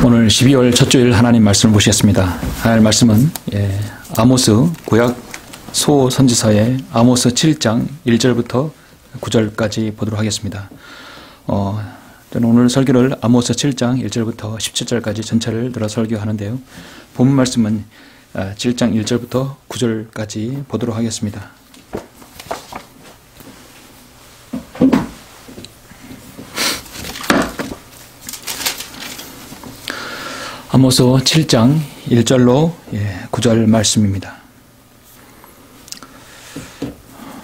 오늘 12월 첫 주일 하나님 말씀을 보시겠습니다. 할 말씀은 아모스 구약 소선지서의 아모스 7장 1절부터 9절까지 보도록 하겠습니다. 저는 오늘 설교를 아모스 7장 1절부터 17절까지 전체를 들어 설교하는데요. 본문 말씀은 7장 1절부터 9절까지 보도록 하겠습니다. 아모스 7장 1절로 9절 말씀입니다.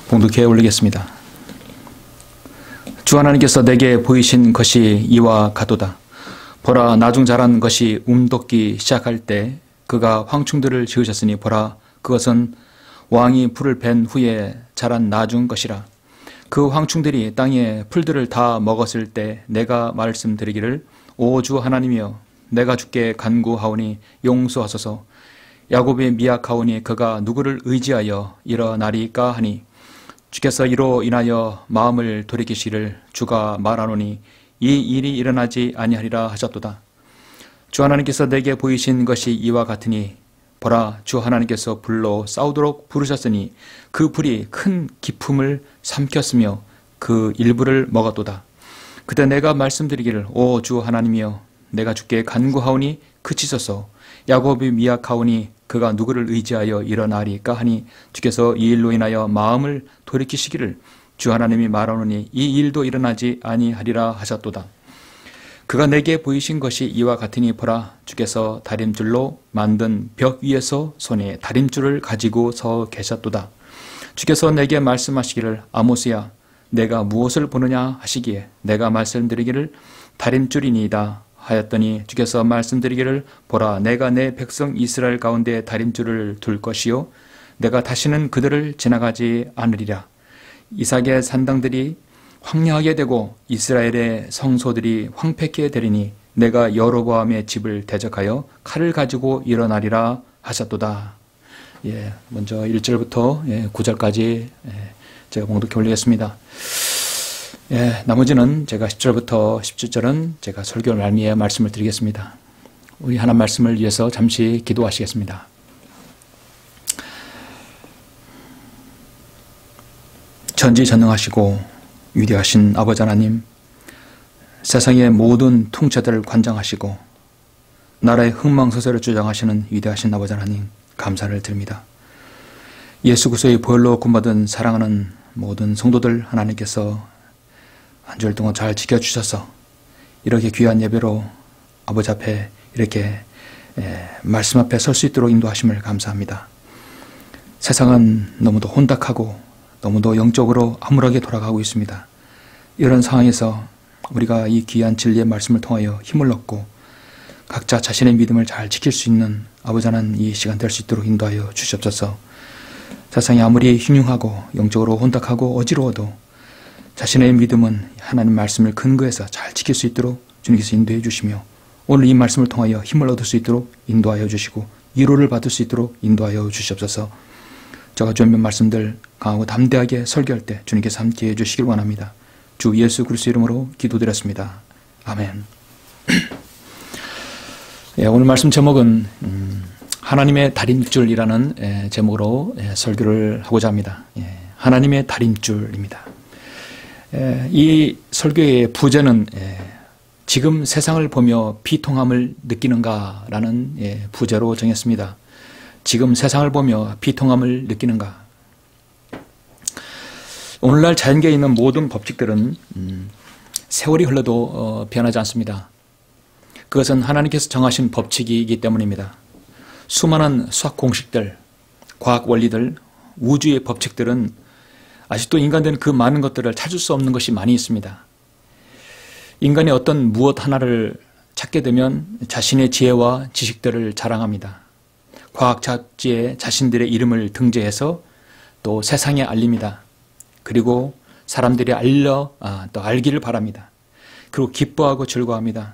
봉독해 올리겠습니다. 주 하나님께서 내게 보이신 것이 이와 같도다. 보라, 나중 자란 것이 움돋기 시작할 때 그가 황충들을 지으셨으니 보라, 그것은 왕이 풀을 벤 후에 자란 나중 것이라. 그 황충들이 땅의 풀들을 다 먹었을 때 내가 말씀드리기를, 오 주 하나님이여, 내가 주께 간구하오니 용서하소서. 야곱이 미약하오니 그가 누구를 의지하여 일어나리까 하니, 주께서 이로 인하여 마음을 돌이키시기를 주가 말하노니 이 일이 일어나지 아니하리라 하셨도다. 주 하나님께서 내게 보이신 것이 이와 같으니, 보라, 주 하나님께서 불로 싸우도록 부르셨으니 그 불이 큰 기품을 삼켰으며 그 일부를 먹었도다. 그때 내가 말씀드리기를, 오 주 하나님이여, 내가 주께 간구하오니 그치소서. 야곱이 미약하오니 그가 누구를 의지하여 일어나리까 하니, 주께서 이 일로 인하여 마음을 돌이키시기를 주 하나님이 말하노니 이 일도 일어나지 아니하리라 하셨도다. 그가 내게 보이신 것이 이와 같으니, 보라, 주께서 다림줄로 만든 벽 위에서 손에 다림줄을 가지고 서 계셨도다. 주께서 내게 말씀하시기를, 아모스야, 내가 무엇을 보느냐 하시기에 내가 말씀드리기를, 다림줄이니이다 하였더니, 주께서 말씀드리기를, 보라, 내가 내 백성 이스라엘 가운데 다림줄을 둘 것이요 내가 다시는 그들을 지나가지 않으리라. 이삭의 산당들이 황량하게 되고 이스라엘의 성소들이 황폐케 되리니 내가 여로보암의 집을 대적하여 칼을 가지고 일어나리라 하셨도다. 먼저 1절부터 9절까지 제가 봉독해 올리겠습니다. 나머지는 제가 10절부터 17절은 제가 설교 말미에 말씀을 드리겠습니다. 우리 하나님 말씀을 위해서 잠시 기도하시겠습니다. 전지전능하시고 위대하신 아버지 하나님, 세상의 모든 통치들을 관장하시고 나라의 흥망성쇠를 주장하시는 위대하신 아버지 하나님, 감사를 드립니다. 예수 그리스도의 보혈로 구원받은 사랑하는 모든 성도들 하나님께서 한 주일 동안 잘 지켜주셔서 이렇게 귀한 예배로 아버지 앞에 이렇게 말씀 앞에 설 수 있도록 인도하심을 감사합니다. 세상은 너무도 혼탁하고 너무도 영적으로 암울하게 돌아가고 있습니다. 이런 상황에서 우리가 이 귀한 진리의 말씀을 통하여 힘을 얻고 각자 자신의 믿음을 잘 지킬 수 있는 아버지 하나님, 이 시간 될 수 있도록 인도하여 주시옵소서. 세상이 아무리 흉흉하고 영적으로 혼탁하고 어지러워도 자신의 믿음은 하나님 말씀을 근거해서 잘 지킬 수 있도록 주님께서 인도해 주시며, 오늘 이 말씀을 통하여 힘을 얻을 수 있도록 인도하여 주시고 위로를 받을 수 있도록 인도하여 주시옵소서. 제가 주님의 말씀들 강하고 담대하게 설교할 때 주님께서 함께해 주시길 원합니다. 주 예수 그리스도 이름으로 기도드렸습니다. 아멘. 오늘 말씀 제목은 하나님의 다림줄이라는 제목으로 설교를 하고자 합니다. 하나님의 다림줄입니다. 이 설교의 부제는 지금 세상을 보며 비통함을 느끼는가 라는 부제로 정했습니다. 지금 세상을 보며 비통함을 느끼는가. 오늘날 자연계에 있는 모든 법칙들은 세월이 흘러도 변하지 않습니다. 그것은 하나님께서 정하신 법칙이기 때문입니다. 수많은 수학 공식들, 과학 원리들, 우주의 법칙들은 아직도 인간들은 그 많은 것들을 찾을 수 없는 것이 많이 있습니다. 인간이 어떤 무엇 하나를 찾게 되면 자신의 지혜와 지식들을 자랑합니다. 과학 잡지에 자신들의 이름을 등재해서 또 세상에 알립니다. 그리고 사람들이 또 알기를 바랍니다. 그리고 기뻐하고 즐거워합니다.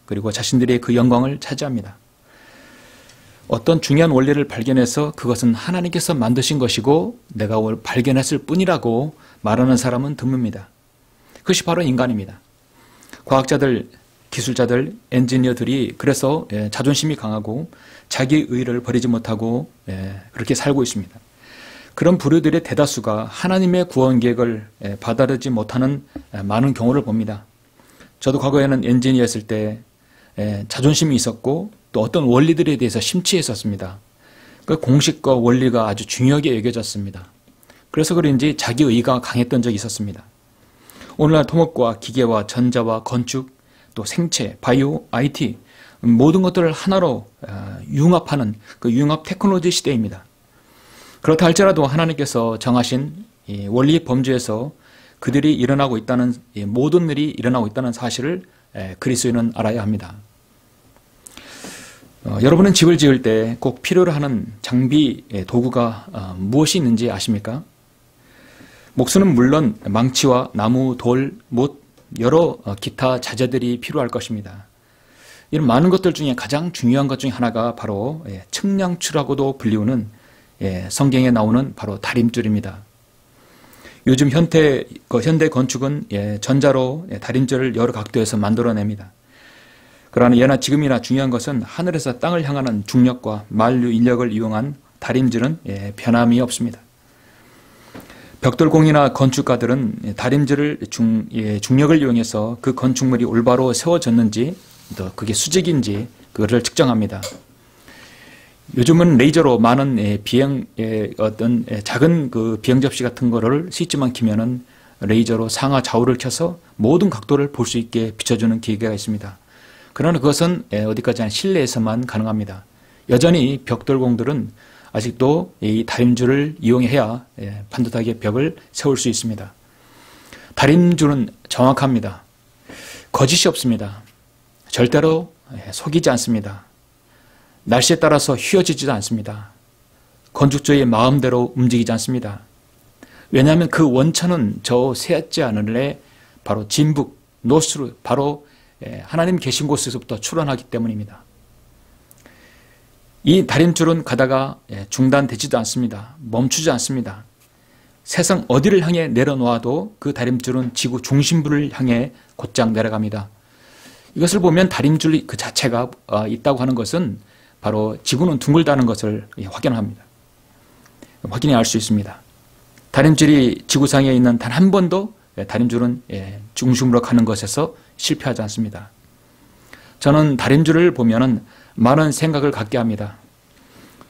그리고 자신들의 그 영광을 차지합니다. 어떤 중요한 원리를 발견해서 그것은 하나님께서 만드신 것이고 내가 발견했을 뿐이라고 말하는 사람은 드뭅니다. 그것이 바로 인간입니다. 과학자들 기술자들, 엔지니어들이 그래서 자존심이 강하고 자기 의를 버리지 못하고 그렇게 살고 있습니다. 그런 부류들의 대다수가 하나님의 구원 계획을 받아들이지 못하는 많은 경우를 봅니다. 저도 과거에는 엔지니어였을 때 자존심이 있었고 또 어떤 원리들에 대해서 심취했었습니다. 그 공식과 원리가 아주 중요하게 여겨졌습니다. 그래서 그런지 자기 의가 강했던 적이 있었습니다. 오늘날 토목과 기계와 전자와 건축, 또 생체, 바이오, IT 모든 것들을 하나로 융합하는 그 융합 테크놀로지 시대입니다. 그렇다 할지라도 하나님께서 정하신 원리 범주에서 그들이 일어나고 있다는 모든 일이 일어나고 있다는 사실을 그리스도인은 알아야 합니다. 여러분은 집을 지을 때 꼭 필요로 하는 장비, 도구가 무엇이 있는지 아십니까? 목수는 물론 망치와 나무, 돌, 못, 여러 기타 자재들이 필요할 것입니다. 이런 많은 것들 중에 가장 중요한 것 중에 하나가 바로 측량추라고도 불리우는 성경에 나오는 바로 다림줄입니다. 요즘 현대 건축은 전자로 다림줄을 여러 각도에서 만들어냅니다. 그러나 예나 지금이나 중요한 것은 하늘에서 땅을 향하는 중력과 만류 인력을 이용한 다림질은 변함이 없습니다. 벽돌공이나 건축가들은 다림질을 중력을 이용해서 그 건축물이 올바로 세워졌는지 또 그게 수직인지 그거를 측정합니다. 요즘은 레이저로 많은 어떤 작은 그 비행 접시 같은 거를 스위치만 키면은 레이저로 상하 좌우를 켜서 모든 각도를 볼 수 있게 비춰주는 기계가 있습니다. 그러나 그것은 어디까지 한 실내에서만 가능합니다. 여전히 벽돌공들은 아직도 이 다림줄을 이용해야 반듯하게 벽을 세울 수 있습니다. 다림줄은 정확합니다. 거짓이 없습니다. 절대로 속이지 않습니다. 날씨에 따라서 휘어지지도 않습니다. 건축주의 마음대로 움직이지 않습니다. 왜냐하면 그 원천은 저 새하지 않으래 바로 진북, 노스로 바로 하나님 계신 곳에서부터 출현하기 때문입니다. 이 다림줄은 가다가 중단되지도 않습니다. 멈추지 않습니다. 세상 어디를 향해 내려놓아도 그 다림줄은 지구 중심부를 향해 곧장 내려갑니다. 이것을 보면 다림줄 그 자체가 있다고 하는 것은 바로 지구는 둥글다는 것을 확인합니다. 확인해 알 수 있습니다. 다림줄이 지구상에 있는 단 한 번도 다림줄은 중심으로 가는 것에서 실패하지 않습니다. 저는 다림줄을 보면은 많은 생각을 갖게 합니다.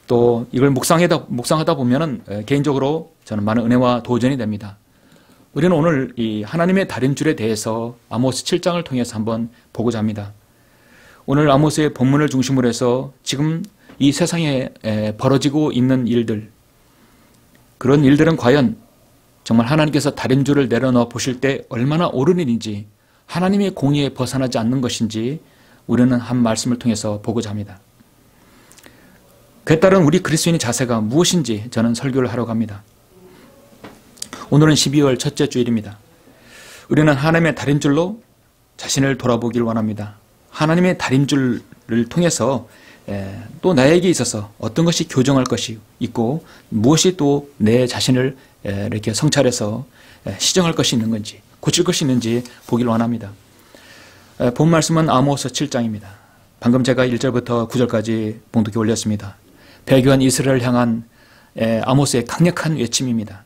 또 이걸 묵상하다 보면은 개인적으로 저는 많은 은혜와 도전이 됩니다. 우리는 오늘 이 하나님의 다림줄에 대해서 아모스 7장을 통해서 한번 보고자 합니다. 오늘 아모스의 본문을 중심으로 해서 지금 이 세상에 벌어지고 있는 일들, 그런 일들은 과연 정말 하나님께서 다림줄을 내려놓아 보실 때 얼마나 옳은 일인지, 하나님의 공의에 벗어나지 않는 것인지 우리는 한 말씀을 통해서 보고자 합니다. 그에 따른 우리 그리스도인의 자세가 무엇인지 저는 설교를 하려고 합니다. 오늘은 12월 첫째 주일입니다. 우리는 하나님의 다림줄로 자신을 돌아보길 원합니다. 하나님의 다림줄을 통해서 또 나에게 있어서 어떤 것이 교정할 것이 있고 무엇이 또 내 자신을 이렇게 성찰해서 시정할 것이 있는 건지, 고칠 것이 있는지 보길 원합니다. 본 말씀은 아모스 7장입니다. 방금 제가 1절부터 9절까지 봉독해 올렸습니다. 배교한 이스라엘을 향한 아모스의 강력한 외침입니다.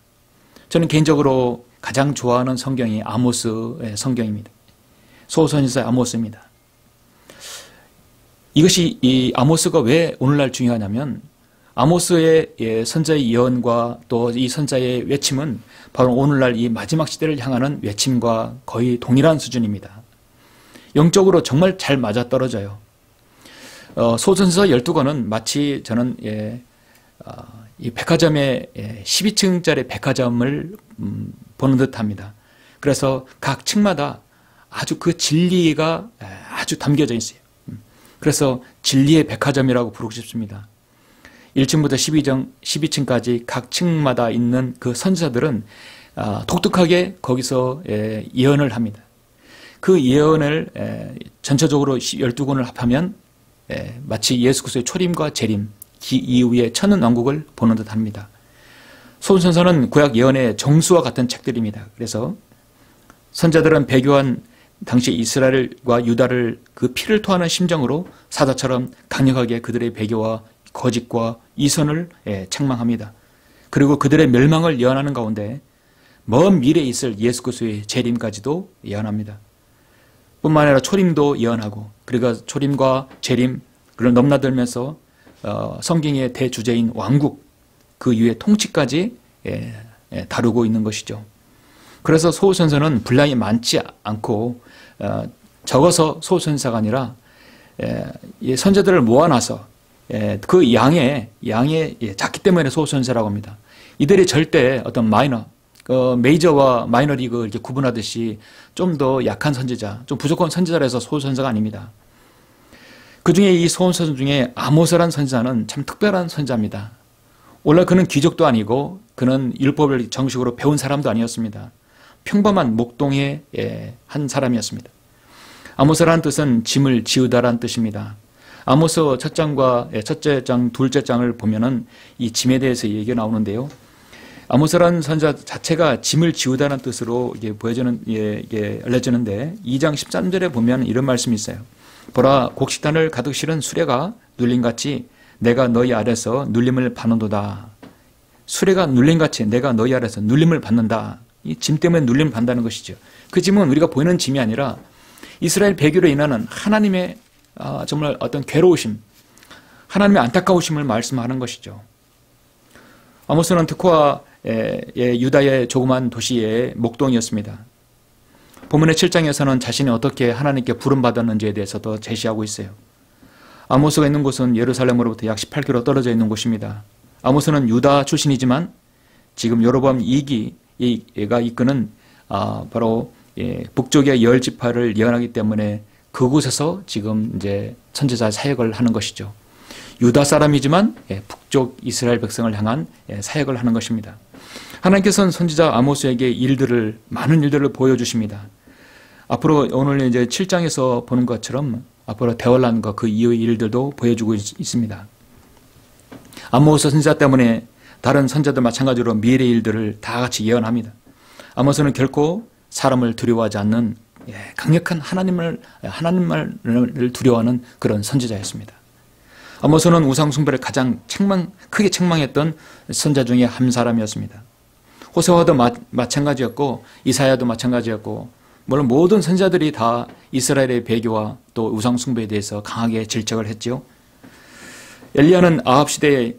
저는 개인적으로 가장 좋아하는 성경이 아모스의 성경입니다. 소선지자 아모스입니다. 이것이 이 아모스가 왜 오늘날 중요하냐면 아모스의 선자의 예언과 또 이 선자의 외침은 바로 오늘날 이 마지막 시대를 향하는 외침과 거의 동일한 수준입니다. 영적으로 정말 잘 맞아떨어져요. 소선지서 12권은 마치 저는 이 백화점의 12층짜리 백화점을 보는 듯합니다. 그래서 각 층마다 아주 그 진리가 아주 담겨져 있어요. 그래서 진리의 백화점이라고 부르고 싶습니다. 1층부터 12층까지 각 층마다 있는 그 선지자들은 독특하게 거기서 예언을 합니다. 그 예언을 전체적으로 12권을 합하면 마치 예수 그리스도의 초림과 재림 이후의 천년왕국을 보는 듯합니다. 소선서는 구약 예언의 정수와 같은 책들입니다. 그래서 선자들은 배교한 당시 이스라엘과 유다를 그 피를 토하는 심정으로 사자처럼 강력하게 그들의 배교와 거짓과 이선을 책망합니다. 그리고 그들의 멸망을 예언하는 가운데 먼 미래에 있을 예수 그리스도의 재림까지도 예언합니다. 뿐만 아니라 초림도 예언하고, 그러니까 초림과 재림 그걸 넘나들면서 성경의 대주제인 왕국, 그 이후의 통치까지 다루고 있는 것이죠. 그래서 소선서는 분량이 많지 않고 적어서 소선서가 아니라 선자들을 모아놔서 그 양의 작기 때문에 소선서라고 합니다. 이들이 절대 어떤 메이저와 마이너 리그 이렇게 구분하듯이 좀 더 약한 선지자, 좀 부족한 선지자라 해서 소선서가 아닙니다. 그 중에 이 소선서 중에 아모스라는 선지자는 참 특별한 선지자입니다. 원래 그는 귀족도 아니고 그는 율법을 정식으로 배운 사람도 아니었습니다. 평범한 목동의 한 사람이었습니다. 아모스라는 뜻은 짐을 지우다라는 뜻입니다. 아모스 첫째 장, 둘째 장을 보면은 이 짐에 대해서 얘기가 나오는데요. 아모스라는 선자 자체가 짐을 지우다는 뜻으로 이게 알려지는데 2장 13절에 보면 이런 말씀이 있어요. 보라, 곡식단을 가득 실은 수레가 눌림같이 내가 너희 아래서 눌림을 받는도다. 수레가 눌림같이 내가 너희 아래서 눌림을 받는다. 이 짐 때문에 눌림을 받는다는 것이죠. 그 짐은 우리가 보이는 짐이 아니라 이스라엘 배교로 인하는 하나님의 정말 어떤 괴로우심, 하나님의 안타까우심을 말씀하는 것이죠. 아모스는 특화 유다의 조그만 도시의 목동이었습니다. 본문의 7장에서는 자신이 어떻게 하나님께 부름받았는지에 대해서도 제시하고 있어요. 아모스가 있는 곳은 예루살렘으로부터 약 18km 떨어져 있는 곳입니다. 아모스는 유다 출신이지만 지금 여로보암 2기가 이끄는 바로 북쪽의 10지파를 예언하기 때문에 그곳에서 지금 이제 선지자 사역을 하는 것이죠. 유다 사람이지만 북쪽 이스라엘 백성을 향한 사역을 하는 것입니다. 하나님께서는 선지자 아모스에게 많은 일들을 보여주십니다. 앞으로 오늘 이제 7장에서 보는 것처럼 앞으로 대환란과 그 이후의 일들도 보여주고 있습니다. 아모스 선지자 때문에 다른 선지자들 마찬가지로 미래의 일들을 다 같이 예언합니다. 아모스는 결코 사람을 두려워하지 않는 강력한 하나님을 두려워하는 그런 선지자였습니다. 아모스는 우상 숭배를 가장 크게 책망했던 선지자 중에 한 사람이었습니다. 호세아도 마찬가지였고 이사야도 마찬가지였고, 물론 모든 선지자들이 다 이스라엘의 배교와 또 우상 숭배에 대해서 강하게 질책을 했지요. 엘리야는 아합 시대의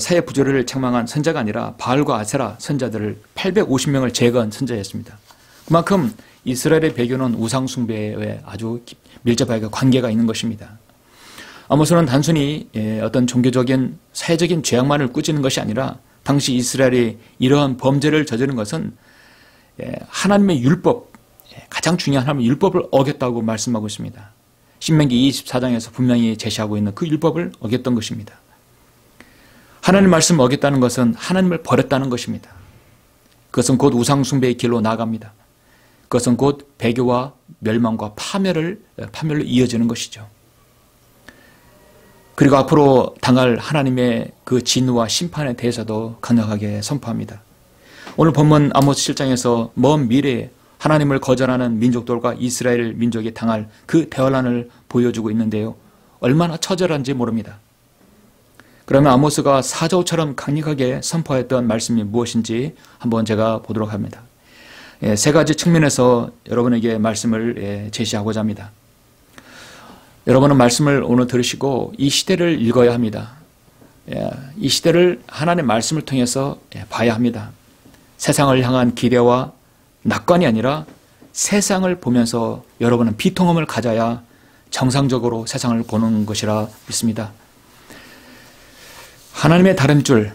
사회 부조리를 책망한 선지자가 아니라 바알과 아세라 선지자들을 850명을 제거한 선지자였습니다. 그만큼 이스라엘의 배교는 우상 숭배에 아주 밀접하게 관계가 있는 것입니다. 아모스는 단순히 어떤 종교적인 사회적인 죄악만을 꾸짖는 것이 아니라 당시 이스라엘이 이러한 범죄를 저지른 것은 하나님의 율법, 가장 중요한 하나님의 율법을 어겼다고 말씀하고 있습니다. 신명기 24장에서 분명히 제시하고 있는 그 율법을 어겼던 것입니다. 하나님 말씀을 어겼다는 것은 하나님을 버렸다는 것입니다. 그것은 곧 우상 숭배의 길로 나아갑니다. 그것은 곧 배교와 멸망과 파멸로 이어지는 것이죠. 그리고 앞으로 당할 하나님의 그 진노와 심판에 대해서도 강력하게 선포합니다. 오늘 본문 아모스 7장에서 먼 미래에 하나님을 거절하는 민족들과 이스라엘 민족이 당할 그 대환란을 보여주고 있는데요. 얼마나 처절한지 모릅니다. 그러면 아모스가 사자우처럼 강력하게 선포했던 말씀이 무엇인지 한번 제가 보도록 합니다. 세 가지 측면에서 여러분에게 말씀을 제시하고자 합니다. 여러분은 말씀을 오늘 들으시고 이 시대를 읽어야 합니다. 이 시대를 하나님의 말씀을 통해서 봐야 합니다. 세상을 향한 기대와 낙관이 아니라 세상을 보면서 여러분은 비통함을 가져야 정상적으로 세상을 보는 것이라 믿습니다. 하나님의 다림줄은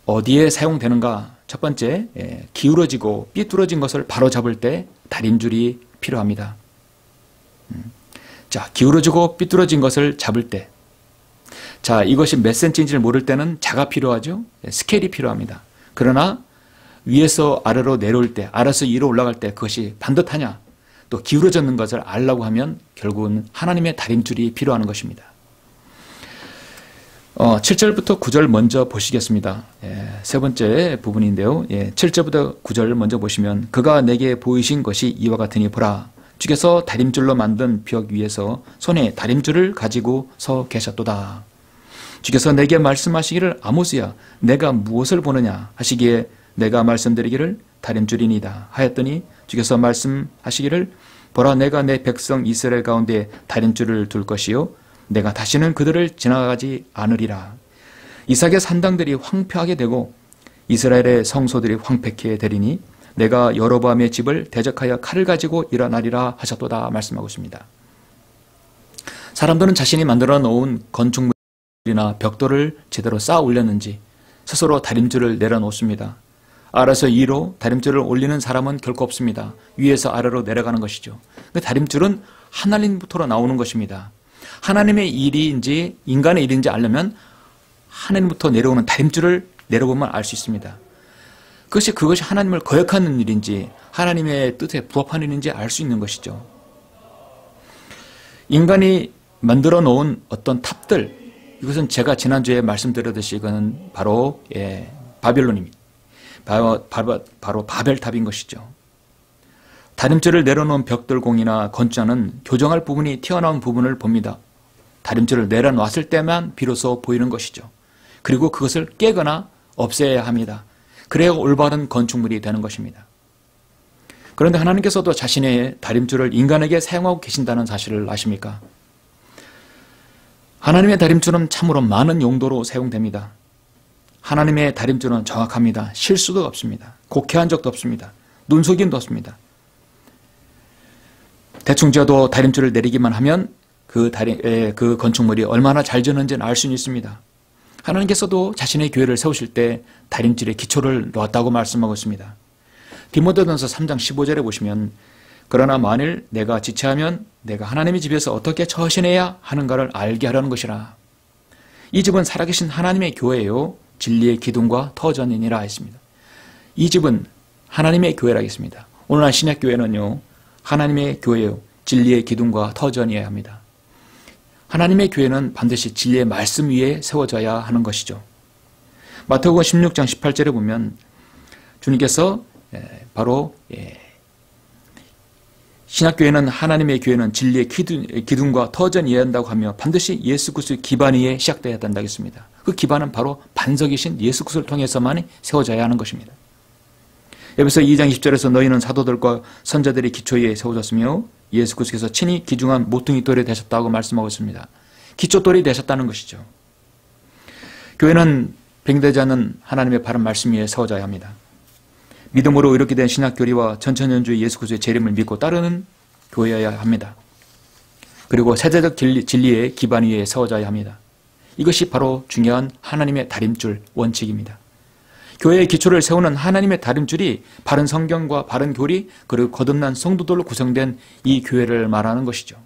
어디에 사용되는가? 첫 번째, 기울어지고 삐뚤어진 것을 바로잡을 때 다림줄이 필요합니다. 자, 기울어지고 삐뚤어진 것을 잡을 때, 자, 이것이 몇 센치인지를 모를 때는 자가 필요하죠. 스케일이 필요합니다. 그러나 위에서 아래로 내려올 때, 아래서 위로 올라갈 때 그것이 반듯하냐, 또 기울어졌는 것을 알려고 하면 결국은 하나님의 다림줄이 필요한 것입니다. 7절부터 9절 먼저 보시겠습니다. 세 번째 부분인데요. 7절부터 9절 먼저 보시면 그가 내게 보이신 것이 이와 같으니 보라 주께서 다림줄로 만든 벽 위에서 손에 다림줄을 가지고 서 계셨도다. 주께서 내게 말씀하시기를 아모스야 내가 무엇을 보느냐 하시기에 내가 말씀드리기를 다림줄이니이다 하였더니 주께서 말씀하시기를 보라 내가 내 백성 이스라엘 가운데 다림줄을 둘 것이요 내가 다시는 그들을 지나가지 않으리라. 이삭의 산당들이 황폐하게 되고 이스라엘의 성소들이 황폐케 되리니 내가 여로보암의 집을 대적하여 칼을 가지고 일어나리라 하셨도다 말씀하고 있습니다. 사람들은 자신이 만들어 놓은 건축물이나 벽돌을 제대로 쌓아 올렸는지 스스로 다림줄을 내려놓습니다. 아래서 위로 다림줄을 올리는 사람은 결코 없습니다. 위에서 아래로 내려가는 것이죠. 그 다림줄은 하나님부터 나오는 것입니다. 하나님의 일인지 인간의 일인지 알려면 하나님부터 내려오는 다림줄을 내려보면 알 수 있습니다. 그것이 하나님을 거역하는 일인지 하나님의 뜻에 부합하는 일인지 알 수 있는 것이죠. 인간이 만들어 놓은 어떤 탑들, 이것은 제가 지난주에 말씀드렸듯이 이거는 바로 바벨론입니다. 바로 바벨탑인 것이죠. 다림줄을 내려놓은 벽돌공이나 건축자는 교정할 부분이 튀어나온 부분을 봅니다. 다림줄을 내려놨을 때만 비로소 보이는 것이죠. 그리고 그것을 깨거나 없애야 합니다. 그래야 올바른 건축물이 되는 것입니다. 그런데 하나님께서도 자신의 다림줄을 인간에게 사용하고 계신다는 사실을 아십니까? 하나님의 다림줄은 참으로 많은 용도로 사용됩니다. 하나님의 다림줄은 정확합니다. 실수도 없습니다. 곡해한 적도 없습니다. 눈속임도 없습니다. 대충 지어도 다림줄을 내리기만 하면 그 건축물이 얼마나 잘 지었는지는 알 수 있습니다. 하나님께서도 자신의 교회를 세우실 때 다림줄에 기초를 놓았다고 말씀하고 있습니다. 디모데전서 3장 15절에 보시면 그러나 만일 내가 지체하면 내가 하나님의 집에서 어떻게 처신해야 하는가를 알게 하려는 것이라. 이 집은 살아계신 하나님의 교회요 진리의 기둥과 터전이니라 했습니다. 이 집은 하나님의 교회라 했습니다. 오늘날 신약교회는요 하나님의 교회요 진리의 기둥과 터전이어야 합니다. 하나님의 교회는 반드시 진리의 말씀 위에 세워져야 하는 것이죠. 마태복음 16장 18절에 보면 주님께서 바로 신약교회는 하나님의 교회는 진리의 기둥과 터전이어야 한다고 하며 반드시 예수 그리스도의 기반 위에 시작되어야 한다고 했습니다. 그 기반은 바로 반석이신 예수 그리스도를 통해서만 세워져야 하는 것입니다. 에베소 2장 20절에서 너희는 사도들과 선자들의 기초 위에 세워졌으며 예수 그리스도께서 친히 기중한 모퉁이 돌이 되셨다고 말씀하고 있습니다. 기초돌이 되셨다는 것이죠. 교회는 빙대지 않는 하나님의 바른 말씀 위에 세워져야 합니다. 믿음으로 이렇게 된 신학교리와 전천연주의 예수 그리스도의 재림을 믿고 따르는 교회여야 합니다. 그리고 세대적 진리의 기반 위에 세워져야 합니다. 이것이 바로 중요한 하나님의 다림줄 원칙입니다. 교회의 기초를 세우는 하나님의 다림줄이 바른 성경과 바른 교리 그리고 거듭난 성도들로 구성된 이 교회를 말하는 것이죠.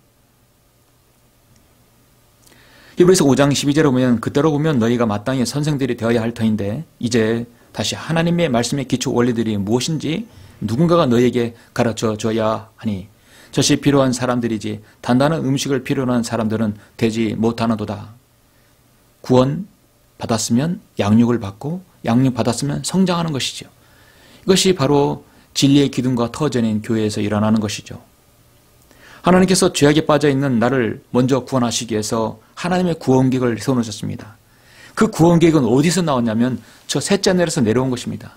히브리서 5장 12절에 보면 그때로 보면 너희가 마땅히 선생들이 되어야 할 터인데 이제 다시 하나님의 말씀의 기초 원리들이 무엇인지 누군가가 너희에게 가르쳐 줘야 하니 저시 필요한 사람들이지 단단한 음식을 필요로 하는 사람들은 되지 못하는도다. 구원 받았으면 양육을 받고 양육 받았으면 성장하는 것이죠. 이것이 바로 진리의 기둥과 터전인 교회에서 일어나는 것이죠. 하나님께서 죄악에 빠져있는 나를 먼저 구원하시기 위해서 하나님의 구원계획을 세워놓으셨습니다. 그 구원계획은 어디서 나왔냐면 저 셋째 하늘에서 내려온 것입니다.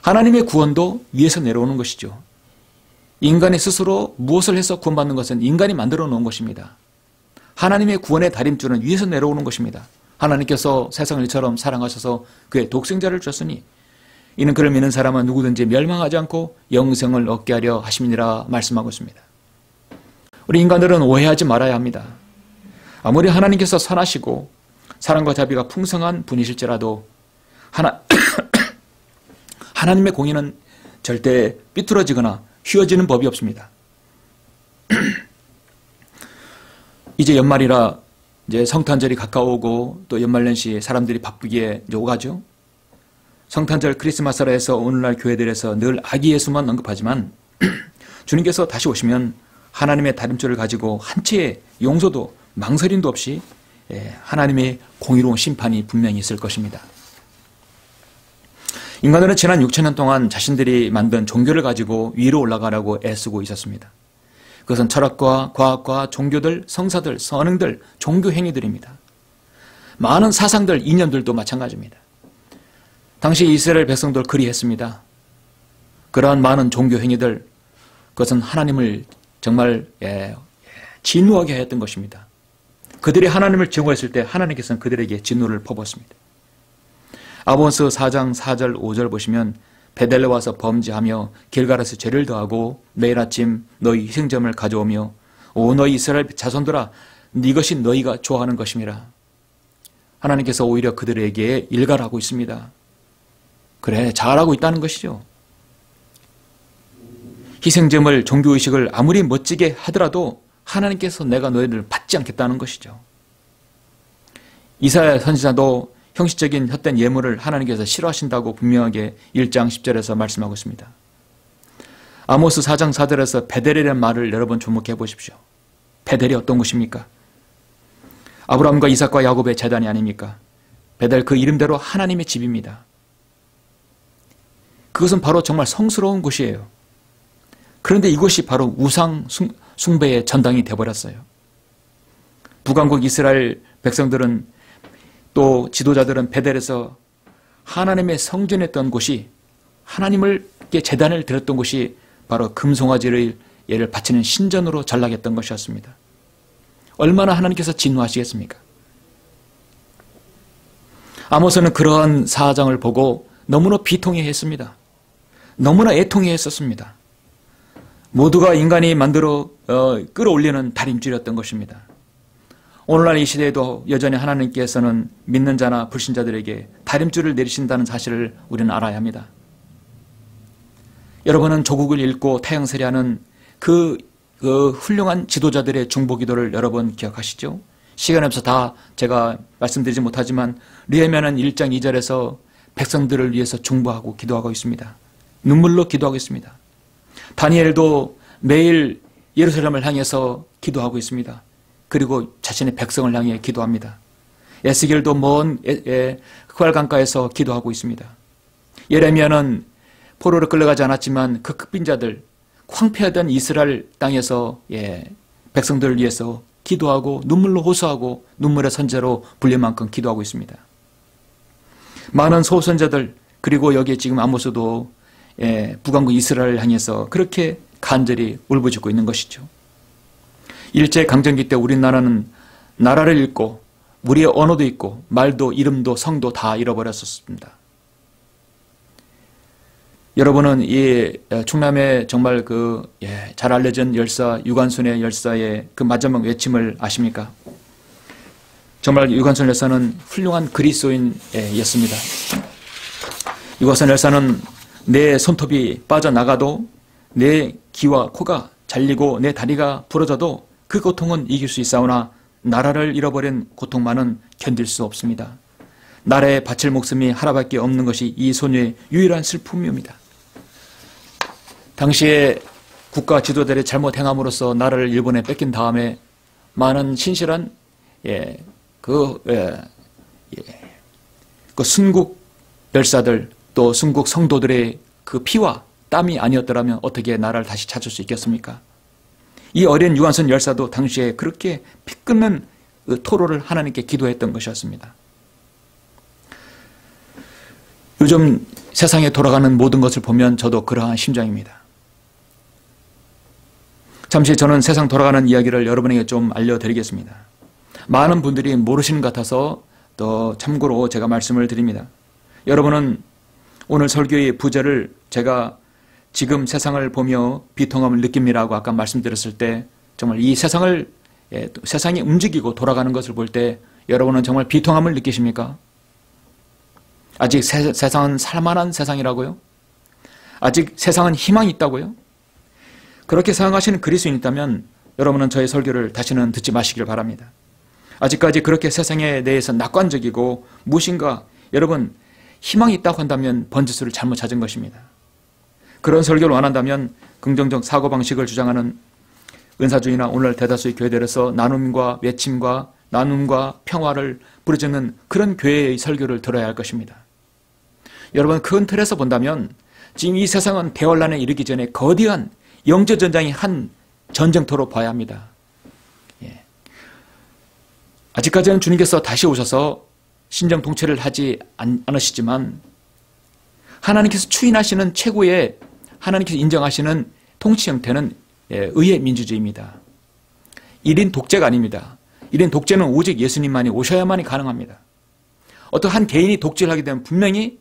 하나님의 구원도 위에서 내려오는 것이죠. 인간이 스스로 무엇을 해서 구원받는 것은 인간이 만들어 놓은 것입니다. 하나님의 구원의 다림줄은 위에서 내려오는 것입니다. 하나님께서 세상을 이처럼 사랑하셔서 그의 독생자를 주셨으니 이는 그를 믿는 사람은 누구든지 멸망하지 않고 영생을 얻게 하려 하심이니라 말씀하고 있습니다. 우리 인간들은 오해하지 말아야 합니다. 아무리 하나님께서 선하시고 사랑과 자비가 풍성한 분이실지라도 하나님의 공의는 절대 삐뚤어지거나 휘어지는 법이 없습니다. 이제 연말이라 이제 성탄절이 가까워오고 또 연말연시 사람들이 바쁘게 이제 오가죠. 성탄절 크리스마스라 해서 오늘날 교회들에서 늘 아기 예수만 언급하지만 주님께서 다시 오시면 하나님의 다림줄을 가지고 한 채의 용서도 망설임도 없이 하나님의 공의로운 심판이 분명히 있을 것입니다. 인간들은 지난 6천년 동안 자신들이 만든 종교를 가지고 위로 올라가려고 애쓰고 있었습니다. 그것은 철학과 과학과 종교들, 성사들, 선행들, 종교 행위들입니다. 많은 사상들, 이념들도 마찬가지입니다. 당시 이스라엘 백성들 그리했습니다. 그러한 많은 종교 행위들, 그것은 하나님을 정말 진노하게 했던 것입니다. 그들이 하나님을 증오했을 때 하나님께서는 그들에게 진노를 퍼붓습니다. 아모스 4장 4절 5절 보시면 베델레 와서 범죄하며 길갈에서 죄를 더하고 매일 아침 너희 희생점을 가져오며 오 너희 이스라엘 자손들아 이것이 너희가 좋아하는 것임이라. 하나님께서 오히려 그들에게 일갈하고 있습니다. 그래 잘하고 있다는 것이죠. 희생점을 종교의식을 아무리 멋지게 하더라도 하나님께서 내가 너희들을 받지 않겠다는 것이죠. 이사야 선지자도 형식적인 헛된 예물을 하나님께서 싫어하신다고 분명하게 1장 10절에서 말씀하고 있습니다. 아모스 4장 4절에서 베델이라는 말을 여러분 주목해 보십시오. 베델이 어떤 곳입니까? 아브라함과 이삭과 야곱의 제단이 아닙니까? 베델 그 이름대로 하나님의 집입니다. 그것은 바로 정말 성스러운 곳이에요. 그런데 이곳이 바로 우상 숭배의 전당이 되어버렸어요. 북왕국 이스라엘 백성들은 또 지도자들은 베델에서 하나님의 성전했던 곳이 하나님께 제단을 드렸던 곳이 바로 금송아지를 예를 바치는 신전으로 전락했던 것이었습니다. 얼마나 하나님께서 진노하시겠습니까? 아모스는 그러한 사정을 보고 너무나 비통해했습니다. 너무나 애통해했었습니다. 모두가 인간이 만들어 끌어올리는 다림질이었던 것입니다. 오늘날 이 시대에도 여전히 하나님께서는 믿는 자나 불신자들에게 다림줄을 내리신다는 사실을 우리는 알아야 합니다. 여러분은 조국을 읽고 태양세례하는 그 훌륭한 지도자들의 중보기도를 여러분 기억하시죠? 시간이 없어 다 제가 말씀드리지 못하지만 느헤미야는 1장 2절에서 백성들을 위해서 중보하고 기도하고 있습니다. 눈물로 기도하고 있습니다. 다니엘도 매일 예루살렘을 향해서 기도하고 있습니다. 그리고 자신의 백성을 향해 기도합니다. 에스겔도 먼 흑활강가에서 기도하고 있습니다. 예레미야는 포로로 끌려가지 않았지만 그 극빈자들, 황폐하던 이스라엘 땅에서 백성들을 위해서 기도하고 눈물로 호소하고 눈물의 선제로 불릴 만큼 기도하고 있습니다. 많은 소선자들 그리고 여기에 지금 아모스도 북왕국 이스라엘을 향해서 그렇게 간절히 울부짖고 있는 것이죠. 일제강점기 때 우리나라는 나라를 잃고 우리의 언어도 있고 말도 이름도 성도 다 잃어버렸었습니다. 여러분은 이 충남의 정말 잘 알려진 열사 유관순의 열사의 그 마지막 외침을 아십니까? 정말 유관순 열사는 훌륭한 그리스도인이었습니다. 유관순 열사는 내 손톱이 빠져나가도 내 귀와 코가 잘리고 내 다리가 부러져도 그 고통은 이길 수 있사오나 나라를 잃어버린 고통만은 견딜 수 없습니다. 나라에 바칠 목숨이 하나밖에 없는 것이 이 소녀의 유일한 슬픔입니다. 당시에 국가 지도자들이 잘못 행함으로써 나라를 일본에 뺏긴 다음에 많은 신실한 순국 열사들 또 순국 성도들의 그 피와 땀이 아니었더라면 어떻게 나라를 다시 찾을 수 있겠습니까? 이 어린 유관순 열사도 당시에 그렇게 피 끓는 토로를 하나님께 기도했던 것이었습니다. 요즘 세상에 돌아가는 모든 것을 보면 저도 그러한 심정입니다. 잠시 저는 세상 돌아가는 이야기를 여러분에게 좀 알려드리겠습니다. 많은 분들이 모르시는 것 같아서 또 참고로 제가 말씀을 드립니다. 여러분은 오늘 설교의 부제를 제가 지금 세상을 보며 비통함을 느낍니다라고 아까 말씀드렸을 때 정말 이 세상이 움직이고 돌아가는 것을 볼 때 여러분은 정말 비통함을 느끼십니까? 아직 세상은 살만한 세상이라고요? 아직 세상은 희망이 있다고요? 그렇게 생각하시는 그리스도인이 있다면 여러분은 저의 설교를 다시는 듣지 마시길 바랍니다. 아직까지 그렇게 세상에 대해서 낙관적이고 무엇인가 여러분 희망이 있다고 한다면 번지수를 잘못 찾은 것입니다. 그런 설교를 원한다면 긍정적 사고방식을 주장하는 은사주의나 오늘 대다수의 교회들에서 나눔과 외침과 나눔과 평화를 부르짖는 그런 교회의 설교를 들어야 할 것입니다. 여러분, 큰 틀에서 본다면 지금 이 세상은 대환란에 이르기 전에 거대한 영적전장의 한 전쟁터로 봐야 합니다. 예. 아직까지는 주님께서 다시 오셔서 신정 통치를 하지 않으시지만 하나님께서 추인하시는 최고의 하나님께서 인정하시는 통치 형태는 의의 민주주의입니다. 1인 독재가 아닙니다. 1인 독재는 오직 예수님만이 오셔야만이 가능합니다. 어떤 한 개인이 독재를 하게 되면 분명히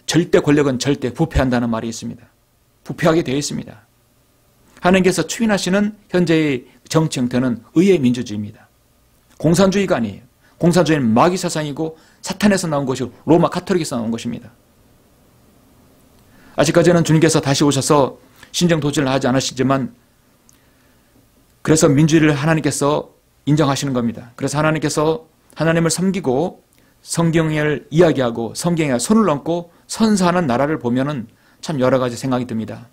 절대 권력은 절대 부패한다는 말이 있습니다. 부패하게 되어 있습니다. 하나님께서 추인하시는 현재의 정치 형태는 의의 민주주의입니다. 공산주의가 아니에요. 공산주의는 마귀 사상이고 사탄에서 나온 것이고 로마 카톨릭에서 나온 것입니다. 아직까지는 주님께서 다시 오셔서 신정 통치를 하지 않으시지만 그래서 민주주의를 하나님께서 인정하시는 겁니다. 그래서 하나님께서 하나님을 섬기고 성경을 이야기하고 성경에 손을 얹고 선사하는 나라를 보면은 참 여러 가지 생각이 듭니다.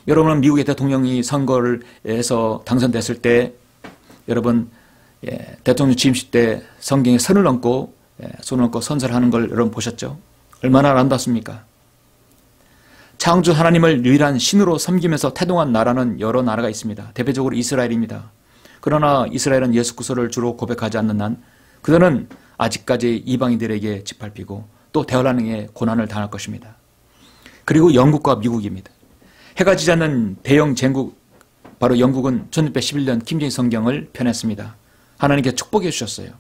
여러분은 미국의 대통령이 선거를 해서 당선됐을 때 여러분 대통령 취임식 때 성경에 손을 얹고 손을 얹고 선서를 하는 걸 여러분 보셨죠? 얼마나 아름답습니까? 창조 하나님을 유일한 신으로 섬기면서 태동한 나라는 여러 나라가 있습니다. 대표적으로 이스라엘입니다. 그러나 이스라엘은 예수 그리스도를 주로 고백하지 않는 한 그들은 아직까지 이방인들에게 짓밟히고 또 대환란의 고난을 당할 것입니다. 그리고 영국과 미국입니다. 해가 지지 않는 대영 제국 바로 영국은 1611년 킹제임스 성경을 펴냈습니다. 하나님께 축복해 주셨어요.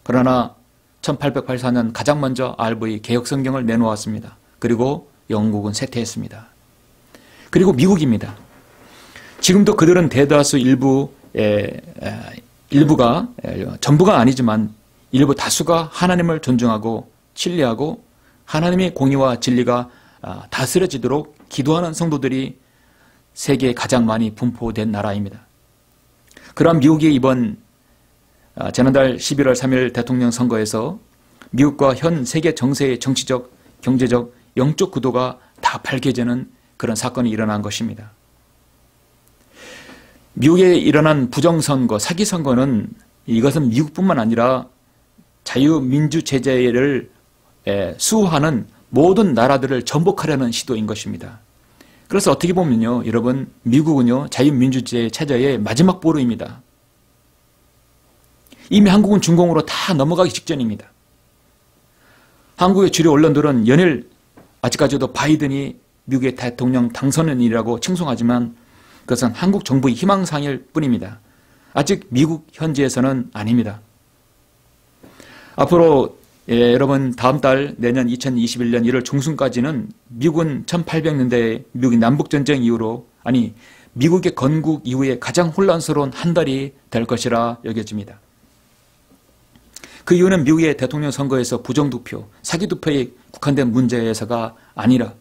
그러나 1884년 가장 먼저 RV 개혁 성경을 내놓았습니다. 그리고 영국은 쇠퇴했습니다. 그리고 미국입니다. 지금도 그들은 대다수 일부가 전부가 아니지만 일부 다수가 하나님을 존중하고 신뢰하고 하나님의 공의와 진리가 다스려지도록 기도하는 성도들이 세계에 가장 많이 분포된 나라입니다. 그러한 미국이 이번 지난달 11월 3일 대통령 선거에서 미국과 현 세계 정세의 정치적, 경제적, 영적 구도가 다 밝혀지는 그런 사건이 일어난 것입니다. 미국에 일어난 부정선거, 사기선거는 이것은 미국뿐만 아니라 자유민주체제를 수호하는 모든 나라들을 전복하려는 시도인 것입니다. 그래서 어떻게 보면요, 여러분, 미국은요, 자유민주주의 체제의 마지막 보루입니다. 이미 한국은 중공으로 다 넘어가기 직전입니다. 한국의 주류 언론들은 연일 아직까지도 바이든이 미국의 대통령 당선인이라고 칭송하지만 그것은 한국 정부의 희망사항일 뿐입니다. 아직 미국 현지에서는 아닙니다. 앞으로 여러분 다음 달 내년 2021년 1월 중순까지는 미국은 1800년대 미국의 남북전쟁 이후로 미국의 건국 이후에 가장 혼란스러운 한 달이 될 것이라 여겨집니다. 그 이유는 미국의 대통령 선거에서 부정투표, 사기투표에 국한된 문제에서가 아니라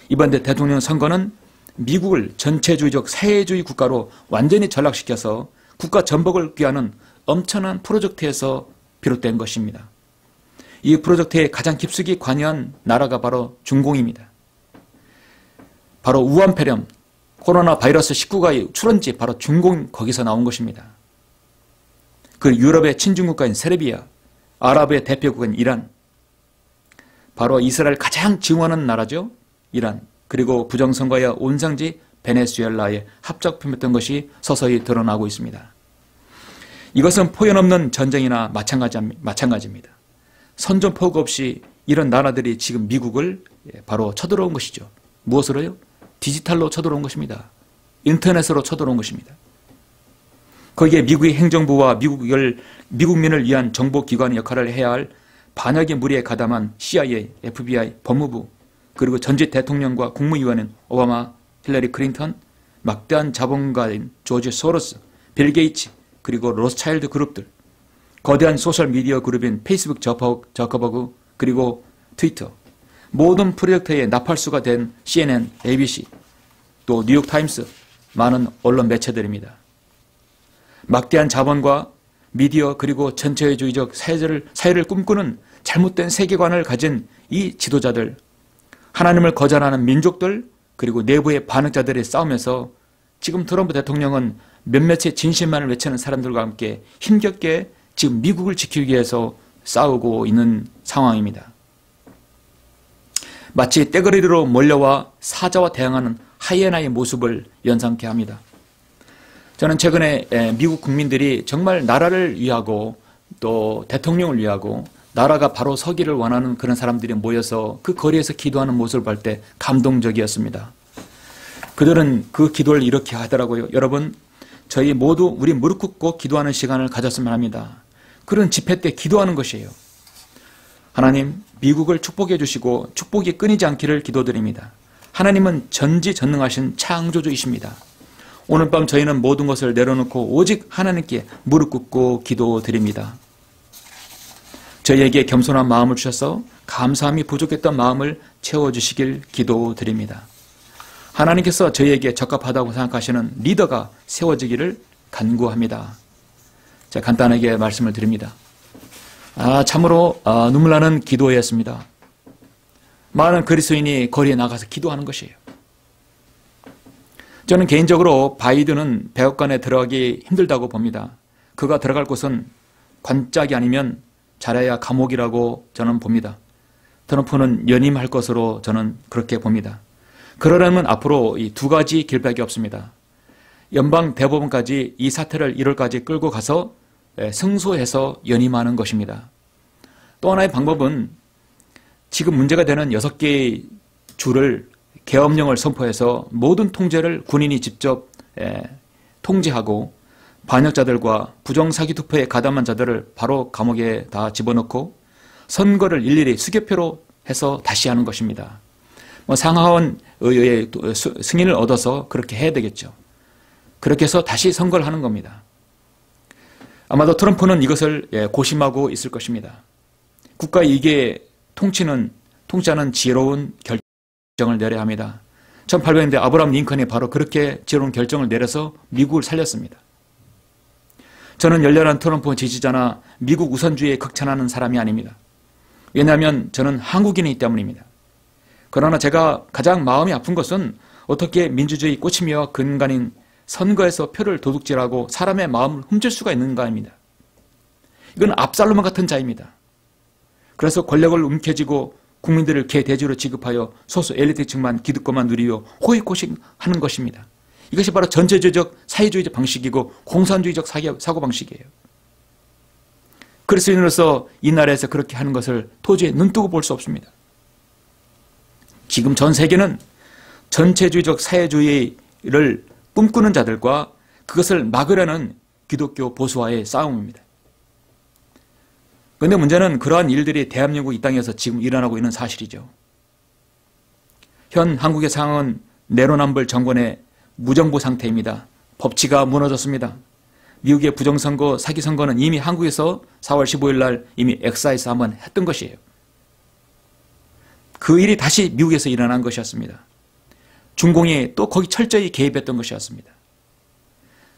이번 대통령 선거는 미국을 전체주의적 사회주의 국가로 완전히 전락시켜서 국가 전복을 꾀하는 엄청난 프로젝트에서 비롯된 것입니다. 이 프로젝트에 가장 깊숙이 관여한 나라가 바로 중공입니다. 바로 우한폐렴, 코로나 바이러스 19가의 출원지 바로 중공 거기서 나온 것입니다. 그 유럽의 친중국가인 세르비아, 아랍의 대표국인 이란, 바로 이스라엘 가장 증오하는 나라죠. 이란, 그리고 부정선거의 온상지 베네수엘라에 합작품이었던 것이 서서히 드러나고 있습니다. 이것은 포연 없는 전쟁이나 마찬가지입니다. 선전포고 없이 이런 나라들이 지금 미국을 바로 쳐들어온 것이죠. 무엇으로요? 디지털로 쳐들어온 것입니다. 인터넷으로 쳐들어온 것입니다. 거기에 미국의 행정부와 미국민을 위한 정보기관의 역할을 해야 할 반역의 무리에 가담한 CIA, FBI, 법무부, 그리고 전직 대통령과 국무위원인 오바마, 힐러리 클린턴, 막대한 자본가인 조지 소로스, 빌 게이츠, 그리고 로스차일드 그룹들, 거대한 소셜미디어 그룹인 페이스북 저커버그, 그리고 트위터, 모든 프로젝트의 나팔수가 된 CNN, ABC, 또 뉴욕타임스, 많은 언론 매체들입니다. 막대한 자본과 미디어 그리고 전체주의적 사회를 꿈꾸는 잘못된 세계관을 가진 이 지도자들, 하나님을 거절하는 민족들, 그리고 내부의 반역자들의 싸움에서 지금 트럼프 대통령은 몇몇의 진실만을 외치는 사람들과 함께 힘겹게 지금 미국을 지키기 위해서 싸우고 있는 상황입니다. 마치 떼거리로 몰려와 사자와 대항하는 하이에나의 모습을 연상케 합니다. 저는 최근에 미국 국민들이 정말 나라를 위하고 또 대통령을 위하고 나라가 바로 서기를 원하는 그런 사람들이 모여서 그 거리에서 기도하는 모습을 볼 때 감동적이었습니다. 그들은 그 기도를 이렇게 하더라고요. 여러분, 저희 모두 우리 무릎 꿇고 기도하는 시간을 가졌으면 합니다. 그런 집회 때 기도하는 것이에요. 하나님, 미국을 축복해 주시고 축복이 끊이지 않기를 기도드립니다. 하나님은 전지전능하신 창조주이십니다. 오늘 밤 저희는 모든 것을 내려놓고 오직 하나님께 무릎 꿇고 기도드립니다. 저희에게 겸손한 마음을 주셔서 감사함이 부족했던 마음을 채워주시길 기도드립니다. 하나님께서 저희에게 적합하다고 생각하시는 리더가 세워지기를 간구합니다. 자, 간단하게 말씀을 드립니다. 참으로 눈물 나는 기도였습니다. 많은 그리스도인이 거리에 나가서 기도하는 것이에요. 저는 개인적으로 바이든은 백악관에 들어가기 힘들다고 봅니다. 그가 들어갈 곳은 관짝이 아니면 잘해야 감옥이라고 저는 봅니다. 트럼프는 연임할 것으로 저는 그렇게 봅니다. 그러려면 앞으로 이 두 가지 길밖에 없습니다. 연방 대법원까지 이 사태를 1월까지 끌고 가서 승소해서 연임하는 것입니다. 또 하나의 방법은 지금 문제가 되는 6개의 주를 계엄령을 선포해서 모든 통제를 군인이 직접 통제하고 반역자들과 부정사기 투표에 가담한 자들을 바로 감옥에 다 집어넣고 선거를 일일이 수개표로 해서 다시 하는 것입니다. 상하원 의회의 승인을 얻어서 그렇게 해야 되겠죠. 그렇게 해서 다시 선거를 하는 겁니다. 아마도 트럼프는 이것을 고심하고 있을 것입니다. 국가 이익의 통치자는 지혜로운 결정을 내려야 합니다. 1800년대 아브라함 링컨이 바로 그렇게 지혜로운 결정을 내려서 미국을 살렸습니다. 저는 열렬한 트럼프 지지자나 미국 우선주의에 극찬하는 사람이 아닙니다. 왜냐하면 저는 한국인이기 때문입니다. 그러나 제가 가장 마음이 아픈 것은 어떻게 민주주의 꽃이며 근간인 선거에서 표를 도둑질하고 사람의 마음을 훔칠 수가 있는가입니다. 이건 압살롬 같은 자입니다. 그래서 권력을 움켜쥐고 국민들을 개돼지로 취급하여 소수 엘리트층만 기득권만 누리며 호의코식하는 것입니다. 이것이 바로 전체주의적 사회주의적 방식이고 공산주의적 사고방식이에요. 그리스도인으로서 이 나라에서 그렇게 하는 것을 도저히 눈뜨고 볼 수 없습니다. 지금 전 세계는 전체주의적 사회주의를 꿈꾸는 자들과 그것을 막으려는 기독교 보수와의 싸움입니다. 그런데 문제는 그러한 일들이 대한민국 이 땅에서 지금 일어나고 있는 사실이죠. 현 한국의 상황은 내로남불 정권의 무정부 상태입니다. 법치가 무너졌습니다. 미국의 부정선거, 사기선거는 이미 한국에서 4월 15일 날 이미 엑사에서 한번 했던 것이에요. 그 일이 다시 미국에서 일어난 것이었습니다. 중공이 또 거기 철저히 개입했던 것이었습니다.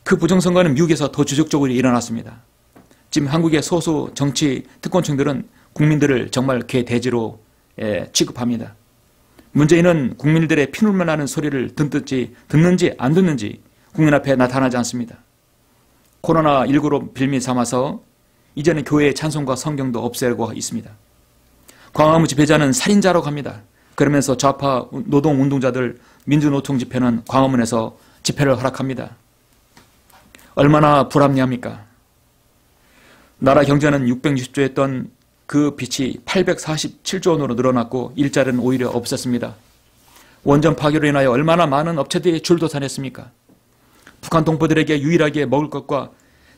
그 부정선거는 미국에서 더 주적적으로 일어났습니다. 지금 한국의 소수 정치 특권층들은 국민들을 정말 개돼지로 취급합니다. 문재인은 국민들의 피눈물 나는 소리를 듣는지 안 듣는지 국민 앞에 나타나지 않습니다. 코로나19로 빌미 삼아서 이제는 교회의 찬송과 성경도 없애고 있습니다. 광화문 집회자는 살인자라고 합니다. 그러면서 좌파 노동운동자들 민주노총 집회는 광화문에서 집회를 허락합니다. 얼마나 불합리합니까? 나라 경제는 660조였던 그 빚이 847조 원으로 늘어났고 일자리는 오히려 없었습니다. 원전 파괴로 인하여 얼마나 많은 업체들이 줄도산했습니까? 북한 동포들에게 유일하게 먹을 것과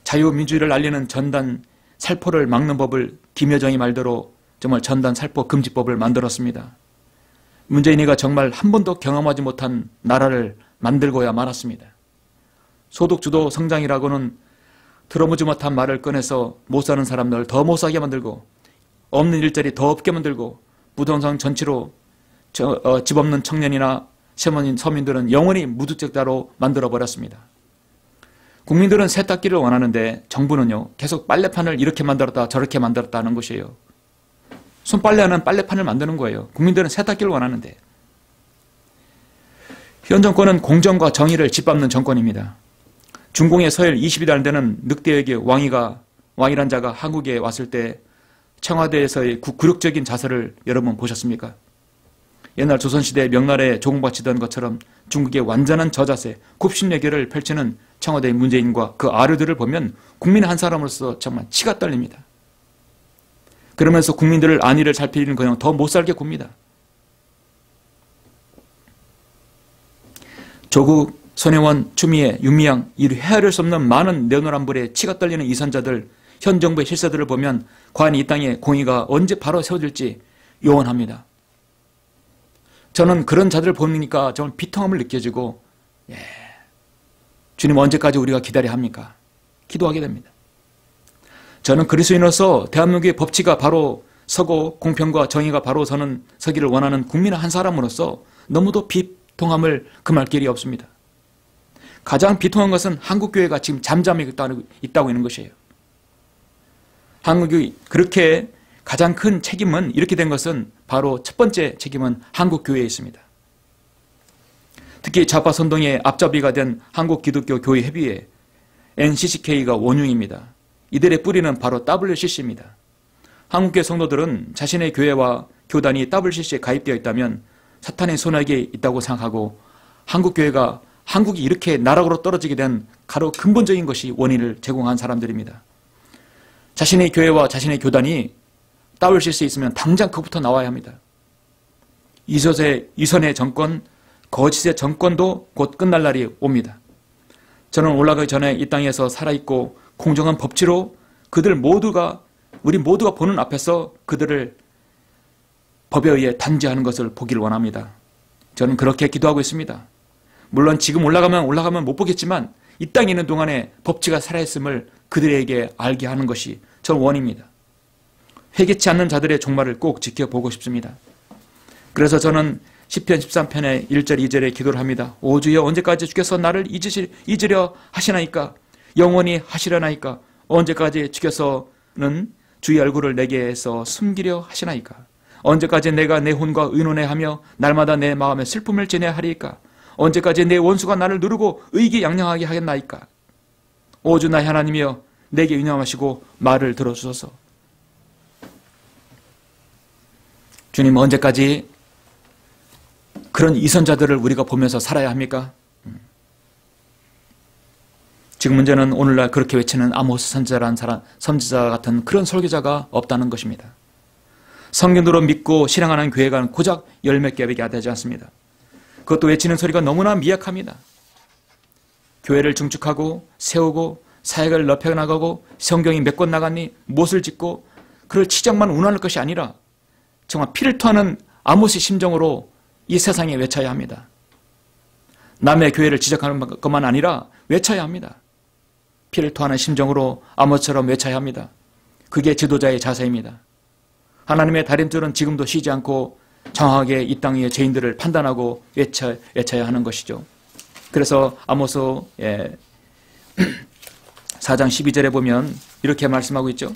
자유민주주의를 알리는 전단 살포를 막는 법을 김여정이 말대로 정말 전단 살포 금지법을 만들었습니다. 문재인이가 정말 한 번도 경험하지 못한 나라를 만들고야 말았습니다. 소득주도 성장이라고는 들어보지 못한 말을 꺼내서 못 사는 사람들 더 못 사게 만들고 없는 일자리 더 없게 만들고 부동산 전체로 집 없는 청년이나 서민들은 영원히 무주택자로 만들어버렸습니다. 국민들은 세탁기를 원하는데 정부는요 계속 빨래판을 이렇게 만들었다 저렇게 만들었다 하는 것이에요. 손빨래하는 빨래판을 만드는 거예요. 국민들은 세탁기를 원하는데. 현 정권은 공정과 정의를 짓밟는 정권입니다. 중공의 서열 20이 되는 늑대에게 왕이란 자가 한국에 왔을 때 청와대에서의 굴욕적인 자세를 여러분 보셨습니까? 옛날 조선시대 명나라에 조공바치던 것처럼 중국의 완전한 저자세, 굽신여결을 펼치는 청와대의 문재인과 그 아류들을 보면 국민 한 사람으로서 정말 치가 떨립니다. 그러면서 국민들을 안위를 살피는 그냥 더 못살게 굽니다. 조국, 손혜원, 추미애, 윤미향 이 헤아릴 수 없는 많은 내노란불에 치가 떨리는 이선자들, 현 정부의 실세들을 보면 과연 이 땅에 공의가 언제 바로 세워질지 요원합니다. 저는 그런 자들을 보니까 정말 비통함을 느껴지고 주님 언제까지 우리가 기다려야 합니까? 기도하게 됩니다. 저는 그리스도인으로서 대한민국의 법치가 바로 서고 공평과 정의가 바로 서기를 원하는 국민 한 사람으로서 너무도 비통함을 금할 길이 없습니다. 가장 비통한 것은 한국교회가 지금 잠잠히 있다고 있는 것이에요. 한국이 그렇게 가장 큰 책임은 이렇게 된 것은 바로 첫 번째 책임은 한국교회에 있습니다. 특히 좌파 선동의 앞잡이가 된 한국기독교교회협의회 NCCK가 원흉입니다. 이들의 뿌리는 바로 WCC입니다. 한국교회 성도들은 자신의 교회와 교단이 WCC에 가입되어 있다면 사탄의 손아귀에 있다고 생각하고 한국이 이렇게 나락으로 떨어지게 된 가로 근본적인 것이 원인을 제공한 사람들입니다. 자신의 교회와 자신의 교단이 WCC에 있으면 당장 그부터 나와야 합니다. 이선의 정권, 거짓의 정권도 곧 끝날 날이 옵니다. 저는 올라가기 전에 이 땅에서 살아있고 공정한 법치로 우리 모두가 보는 앞에서 그들을 법에 의해 단죄하는 것을 보기를 원합니다. 저는 그렇게 기도하고 있습니다. 물론 지금 올라가면 못 보겠지만 이 땅에 있는 동안에 법치가 살아있음을 그들에게 알게 하는 것이 저는 원입니다. 회개치 않는 자들의 종말을 꼭 지켜보고 싶습니다. 그래서 저는 시편 13편의 1절 2절에 기도를 합니다. 오 주여 언제까지 주께서 나를 잊으려 하시나이까? 영원히 하시려나이까? 언제까지 주께서는 주의 얼굴을 내게서 숨기려 하시나이까? 언제까지 내가 내 혼과 의논해하며 날마다 내 마음에 슬픔을 지내야 하리이까? 언제까지 내 원수가 나를 누르고 의기양양하게 하겠나이까? 오 주 나의 하나님이여 내게 유념하시고 말을 들어주소서. 주님 언제까지 그런 이선자들을 우리가 보면서 살아야 합니까? 지금 문제는 오늘날 그렇게 외치는 아모스 선지자 같은 그런 설교자가 없다는 것입니다. 성경으로 믿고 실행하는 교회가 고작 열 몇 개밖에 되지 않습니다. 그것도 외치는 소리가 너무나 미약합니다. 교회를 중축하고 세우고 사역을 넓혀나가고 성경이 몇 권 나갔니 못을 짓고 그럴 치장만 운운할 것이 아니라 정말 피를 토하는 아모스의 심정으로 이 세상에 외쳐야 합니다. 남의 교회를 지적하는 것만 아니라 외쳐야 합니다. 피를 토하는 심정으로 아모스처럼 외쳐야 합니다. 그게 지도자의 자세입니다. 하나님의 다림줄은 지금도 쉬지 않고 정확하게 이 땅의 죄인들을 판단하고 외쳐야 하는 것이죠. 그래서 아모스 4장 12절에 보면 이렇게 말씀하고 있죠.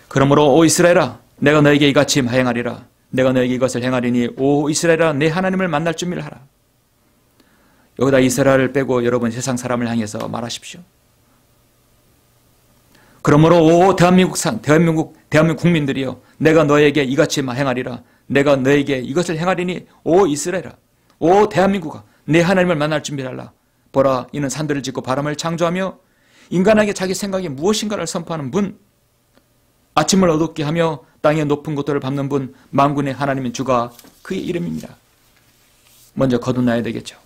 그러므로 오 이스라엘아 내가 너에게 이같이 행하리라. 내가 너에게 이것을 행하리니 오 이스라엘아 내 하나님을 만날 준비를 하라. 여기다 이스라엘을 빼고 여러분 세상 사람을 향해서 말하십시오. 그러므로 오 대한민국 국민들이여 내가 너에게 이같이 행하리라. 내가 너에게 이것을 행하리니 오 이스라엘아 오 대한민국아 내 하나님을 만날 준비를 하라. 보라 이는 산들을 짓고 바람을 창조하며 인간에게 자기 생각이 무엇인가를 선포하는 분, 아침을 어둡게 하며 땅의 높은 곳들을 밟는 분, 만군의 하나님인 주가 그의 이름입니다. 먼저 거듭나야 되겠죠.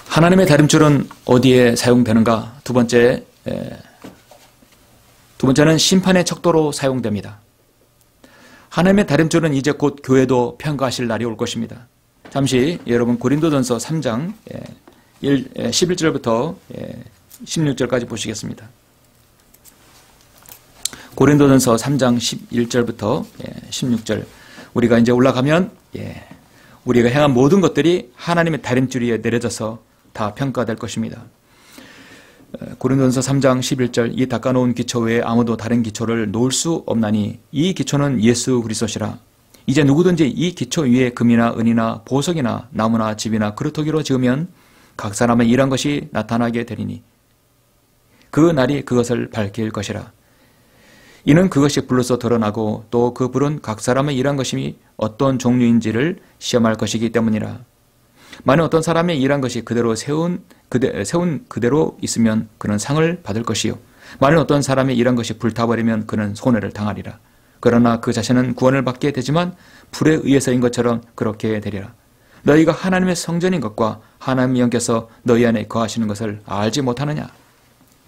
하나님의 다림줄은 어디에 사용되는가? 두 번째는 심판의 척도로 사용됩니다. 하나님의 다림줄은 이제 곧 교회도 평가하실 날이 올 것입니다. 잠시 여러분 고린도전서 3장 11절부터 16절까지 보시겠습니다. 고린도전서 3장 11절부터 16절 우리가 이제 올라가면 우리가 행한 모든 것들이 하나님의 다림줄 위에 내려져서 다 평가될 것입니다. 고린도전서 3장 11절 이 닦아놓은 기초 외에 아무도 다른 기초를 놓을 수 없나니 이 기초는 예수 그리스도시라. 이제 누구든지 이 기초 위에 금이나 은이나 보석이나 나무나 집이나 그루터기로 지으면 각 사람의 일한 것이 나타나게 되리니 그 날이 그것을 밝힐 것이라. 이는 그것이 불로서 드러나고 또 그 불은 각 사람의 일한 것이 어떤 종류인지를 시험할 것이기 때문이라. 만약 어떤 사람의 일한 것이 그대로 세운 그대로 있으면 그는 상을 받을 것이요. 만약 어떤 사람의 일한 것이 불타버리면 그는 손해를 당하리라. 그러나 그 자신은 구원을 받게 되지만 불에 의해서인 것처럼 그렇게 되리라. 너희가 하나님의 성전인 것과 하나님의 영께서 너희 안에 거하시는 것을 알지 못하느냐.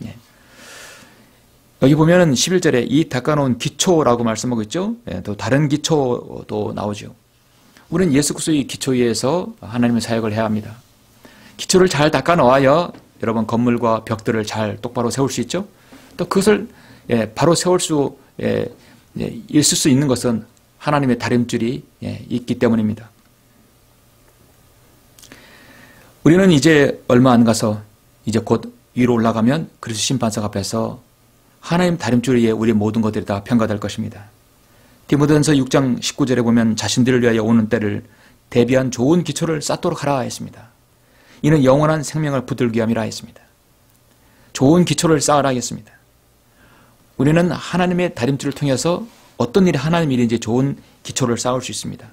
예. 여기 보면은 11절에 이 닦아놓은 기초라고 말씀하고 있죠. 예, 또 다른 기초도 나오죠. 우리는 예수 그리스도의 기초 위에서 하나님의 사역을 해야 합니다. 기초를 잘 닦아놓아야 여러분 건물과 벽들을 잘 똑바로 세울 수 있죠. 또 그것을 바로 세울 수 있을 수 있는 것은 하나님의 다림줄이 있기 때문입니다. 우리는 이제 얼마 안 가서 이제 곧 위로 올라가면 그리스도 심판석 앞에서 하나님 다림줄 위에 우리 모든 것들이 다 평가될 것입니다. 디모데전서 6장 19절에 보면 자신들을 위하여 오는 때를 대비한 좋은 기초를 쌓도록 하라 했습니다. 이는 영원한 생명을 붙들기 위함이라 했습니다. 좋은 기초를 쌓으라 했습니다. 우리는 하나님의 다림줄을 통해서 어떤 일이 하나님 일인지 좋은 기초를 쌓을 수 있습니다.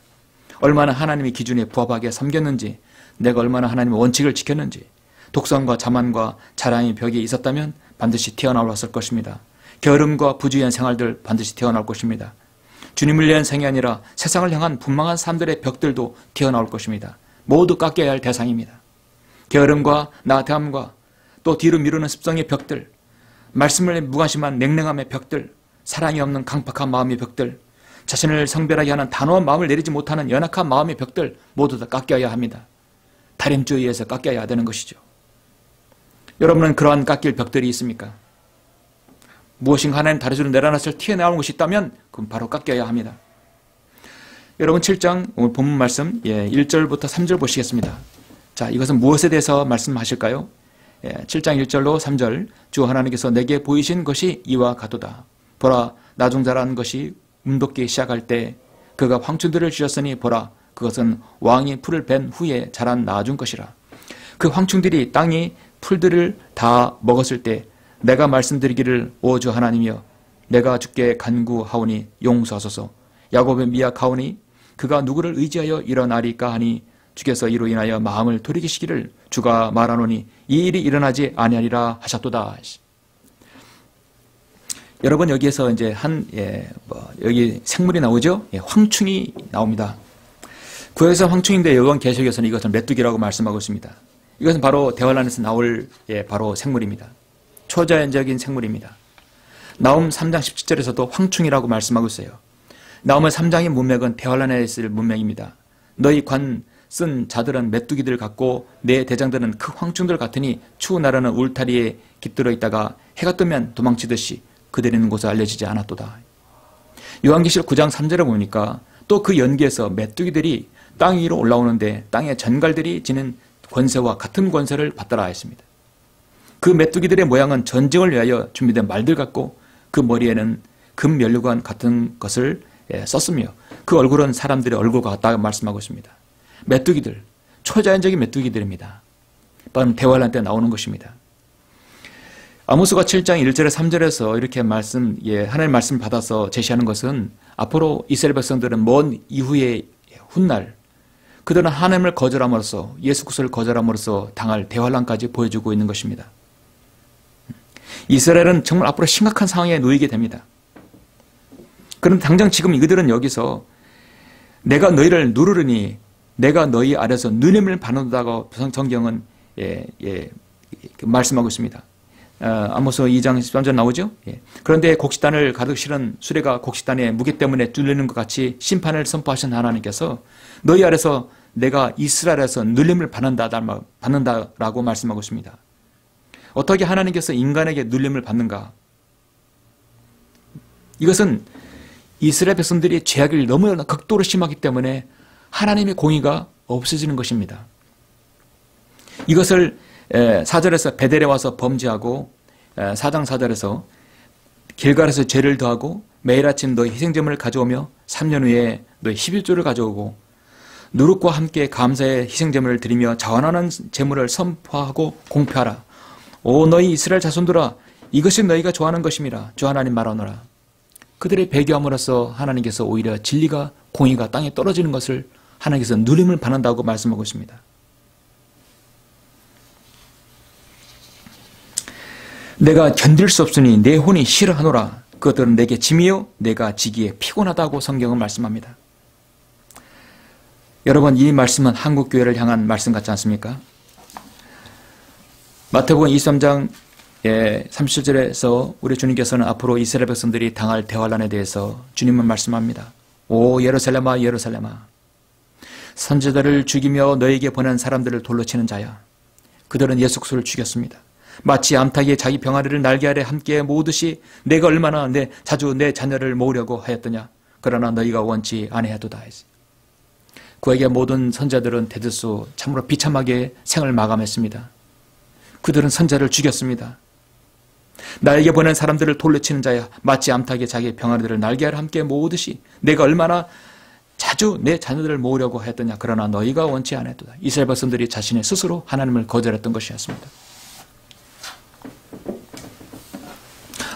얼마나 하나님의 기준에 부합하게 섬겼는지, 내가 얼마나 하나님의 원칙을 지켰는지, 독선과 자만과 자랑의 벽이 있었다면 반드시 튀어나왔을 것입니다. 게으름과 부주의한 생활들 반드시 튀어나올 것입니다. 주님을 위한 생이 아니라 세상을 향한 분망한 삶들의 벽들도 튀어나올 것입니다. 모두 깎여야 할 대상입니다. 게으름과 나태함과 또 뒤로 미루는 습성의 벽들, 말씀을 무관심한 냉랭함의 벽들, 사랑이 없는 강팍한 마음의 벽들, 자신을 성별하게 하는 단호한 마음을 내리지 못하는 연약한 마음의 벽들 모두 다 깎여야 합니다. 다림줄에 의해서 깎여야 되는 것이죠. 여러분은 그러한 깎일 벽들이 있습니까? 무엇인가 하나님 다리줄을 내려놨을 튀어나오는 것이 있다면 그건 바로 깎여야 합니다. 여러분 7장 오늘 본문 말씀 1절부터 3절 보시겠습니다. 자, 이것은 무엇에 대해서 말씀하실까요? 7장 1절로 3절 주 하나님께서 내게 보이신 것이 이와 같도다. 보라 나중 자란 것이 움돋기 시작할 때 그가 황충들을 주셨으니 보라 그것은 왕이 풀을 벤 후에 자란 나중 것이라. 그 황충들이 땅이 풀들을 다 먹었을 때 내가 말씀드리기를 오 주 하나님이여 내가 주께 간구하오니 용서하소서. 야곱의 미약하오니 그가 누구를 의지하여 일어나리까 하니 주께서 이로 인하여 마음을 돌이키시기를 주가 말하노니 이 일이 일어나지 아니하리라 하셨도다. 여러분 여기에서 이제 여기 생물이 나오죠. 황충이 나옵니다. 구약에서 황충인데 요한계시록에서는 이것을 메뚜기라고 말씀하고 있습니다. 이것은 바로 대환란에서 나올 바로 생물입니다. 초자연적인 생물입니다. 나움 3장 17절에서도 황충이라고 말씀하고 있어요. 나움의 3장의 문맥은 대환란에 있을 문맥입니다. 너희 관 쓴 자들은 메뚜기들 같고 내 대장들은 그 황충들 같으니 추후 나라는 울타리에 깃들어 있다가 해가 뜨면 도망치듯이 그들이 있는 곳을 알려지지 않았도다. 요한계시록 9장 3절에 보니까 또 그 연기에서 메뚜기들이 땅 위로 올라오는데 땅의 전갈들이 지는 권세와 같은 권세를 받더라 했습니다. 그 메뚜기들의 모양은 전쟁을 위하여 준비된 말들 같고 그 머리에는 금 면류관 같은 것을 썼으며 그 얼굴은 사람들의 얼굴과 같다고 말씀하고 있습니다. 메뚜기들, 초자연적인 메뚜기들입니다. 바로 대환란 때 나오는 것입니다. 아모스가 7장 1절에 3절에서 이렇게 하나님의 말씀을 받아서 제시하는 것은 앞으로 이스라엘 백성들은 먼 이후의 훗날 그들은 하나님을 거절함으로써 예수 그리스도를 거절함으로써 당할 대환란까지 보여주고 있는 것입니다. 이스라엘은 정말 앞으로 심각한 상황에 놓이게 됩니다. 그럼 당장 지금 이들은 여기서 내가 너희를 누르르니 내가 너희 아래서 누님을 받는다고 성경은 말씀하고 있습니다. 아모스 2장 13절 나오죠. 그런데 곡식단을 가득 실은 수레가 곡식단의 무게 때문에 뚫리는 것 같이 심판을 선포하신 하나님께서 너희 아래서 내가 이스라엘에서 눌림을 받는다라고 말씀하고 있습니다. 어떻게 하나님께서 인간에게 눌림을 받는가? 이것은 이스라엘 백성들이 죄악을 너무 극도로 심하기 때문에 하나님의 공의가 없어지는 것입니다. 이것을 4절에서 베델에 와서 범죄하고 4장 4절에서 길갈에서 죄를 더하고 매일 아침 너희 희생제물을 가져오며 3년 후에 너희 11조를 가져오고 누룩과 함께 감사의 희생제물을 드리며 자원하는 제물을 선포하고 공표하라. 오 너희 이스라엘 자손들아 이것이 너희가 좋아하는 것임이라 주 하나님 말하노라. 그들의 배교함으로써 하나님께서 오히려 진리가 공의가 땅에 떨어지는 것을 하나님께서 누림을 받는다고 말씀하고 있습니다. 내가 견딜 수 없으니 내 혼이 싫어하노라. 그것들은 내게 짐이요 내가 지기에 피곤하다고 성경은 말씀합니다. 여러분 이 말씀은 한국교회를 향한 말씀 같지 않습니까? 마태복음 23장 37절에서 우리 주님께서는 앞으로 이스라엘 백성들이 당할 대환란에 대해서 주님은 말씀합니다. 오 예루살렘아 예루살렘아 선지자들을 죽이며 너에게 보낸 사람들을 돌로 치는 자야. 그들은 예수 그리스도를 죽였습니다. 마치 암탉이 자기 병아리를 날개 아래 함께 모으듯이 내가 얼마나 자주 내 자녀를 모으려고 하였더냐. 그러나 너희가 원치 아니하도다. 그에게 모든 선자들은 대들소 참으로 비참하게 생을 마감했습니다. 그들은 선자를 죽였습니다. 나에게 보낸 사람들을 돌로 치는 자야. 마치 암탉이 자기 병아리들을 날개 아래 함께 모으듯이 내가 얼마나 자주 내 자녀들을 모으려고 했더냐. 그러나 너희가 원치 아니하도다. 이스라엘 백성들이 자신의 스스로 하나님을 거절했던 것이었습니다.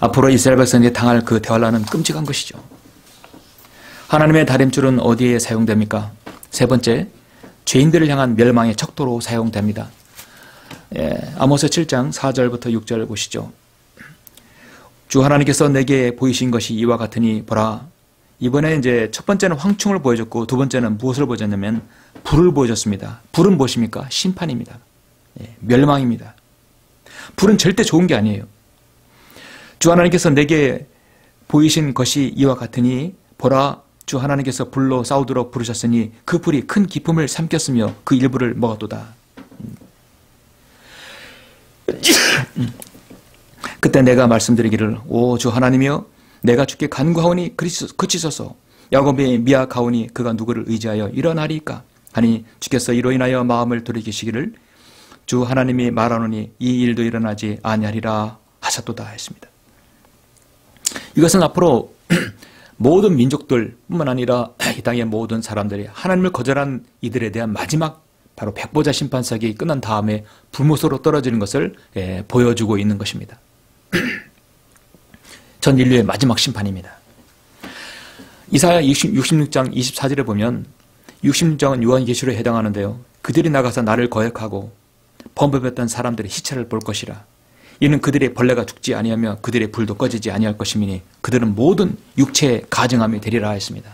앞으로 이스라엘 백성이 당할 그 대환란은 끔찍한 것이죠. 하나님의 다림줄은 어디에 사용됩니까? 세 번째, 죄인들을 향한 멸망의 척도로 사용됩니다. 아모스 7장 4절부터 6절 보시죠. 주 하나님께서 내게 보이신 것이 이와 같으니 보라. 이번에 이제 첫 번째는 황충을 보여줬고 두 번째는 무엇을 보여줬냐면 불을 보여줬습니다. 불은 무엇입니까? 심판입니다. 멸망입니다. 불은 절대 좋은 게 아니에요. 주 하나님께서 내게 보이신 것이 이와 같으니 보라 주 하나님께서 불로 싸우도록 부르셨으니 그 불이 큰 기쁨을 삼켰으며 그 일부를 먹었도다. 그때 내가 말씀드리기를 오 주 하나님이여 내가 주께 간구하오니 그치소서. 야곱이 미약하오니 그가 누구를 의지하여 일어나리까 하니 주께서 이로 인하여 마음을 돌이키시기를 주 하나님이 말하노니 이 일도 일어나지 아니하리라 하셨도다 했습니다. 이것은 앞으로 모든 민족들뿐만 아니라 이 땅의 모든 사람들이 하나님을 거절한 이들에 대한 마지막 바로 백보자 심판석이 끝난 다음에 불못으로 떨어지는 것을 보여주고 있는 것입니다. 전 인류의 마지막 심판입니다. 이사야 66장 24절에 보면 66장은 요한계시록에 해당하는데요. 그들이 나가서 나를 거역하고 범법했던 사람들의 시체를 볼 것이라. 이는 그들의 벌레가 죽지 아니하며 그들의 불도 꺼지지 아니할 것이니 그들은 모든 육체의 가증함이 되리라 했습니다.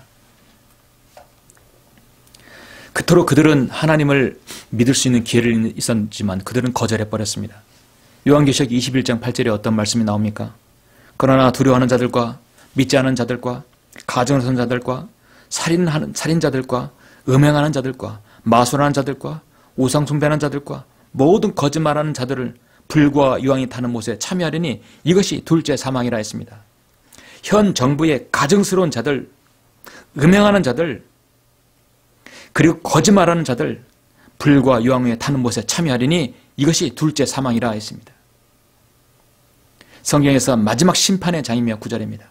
그토록 그들은 하나님을 믿을 수 있는 기회를 있었지만 그들은 거절해버렸습니다. 요한계시록 21장 8절에 어떤 말씀이 나옵니까? 그러나 두려워하는 자들과 믿지 않은 자들과 가증을 선 자들과 살인자들과 음행하는 자들과 마술하는 자들과 우상 숭배하는 자들과 모든 거짓말하는 자들을 불과 유황이 타는 못에 참여하려니 이것이 둘째 사망이라 했습니다. 현 정부의 가증스러운 자들, 음행하는 자들, 그리고 거짓말하는 자들, 불과 유황 위에 타는 못에 참여하려니 이것이 둘째 사망이라 했습니다. 성경에서 마지막 심판의 장이며 구절입니다.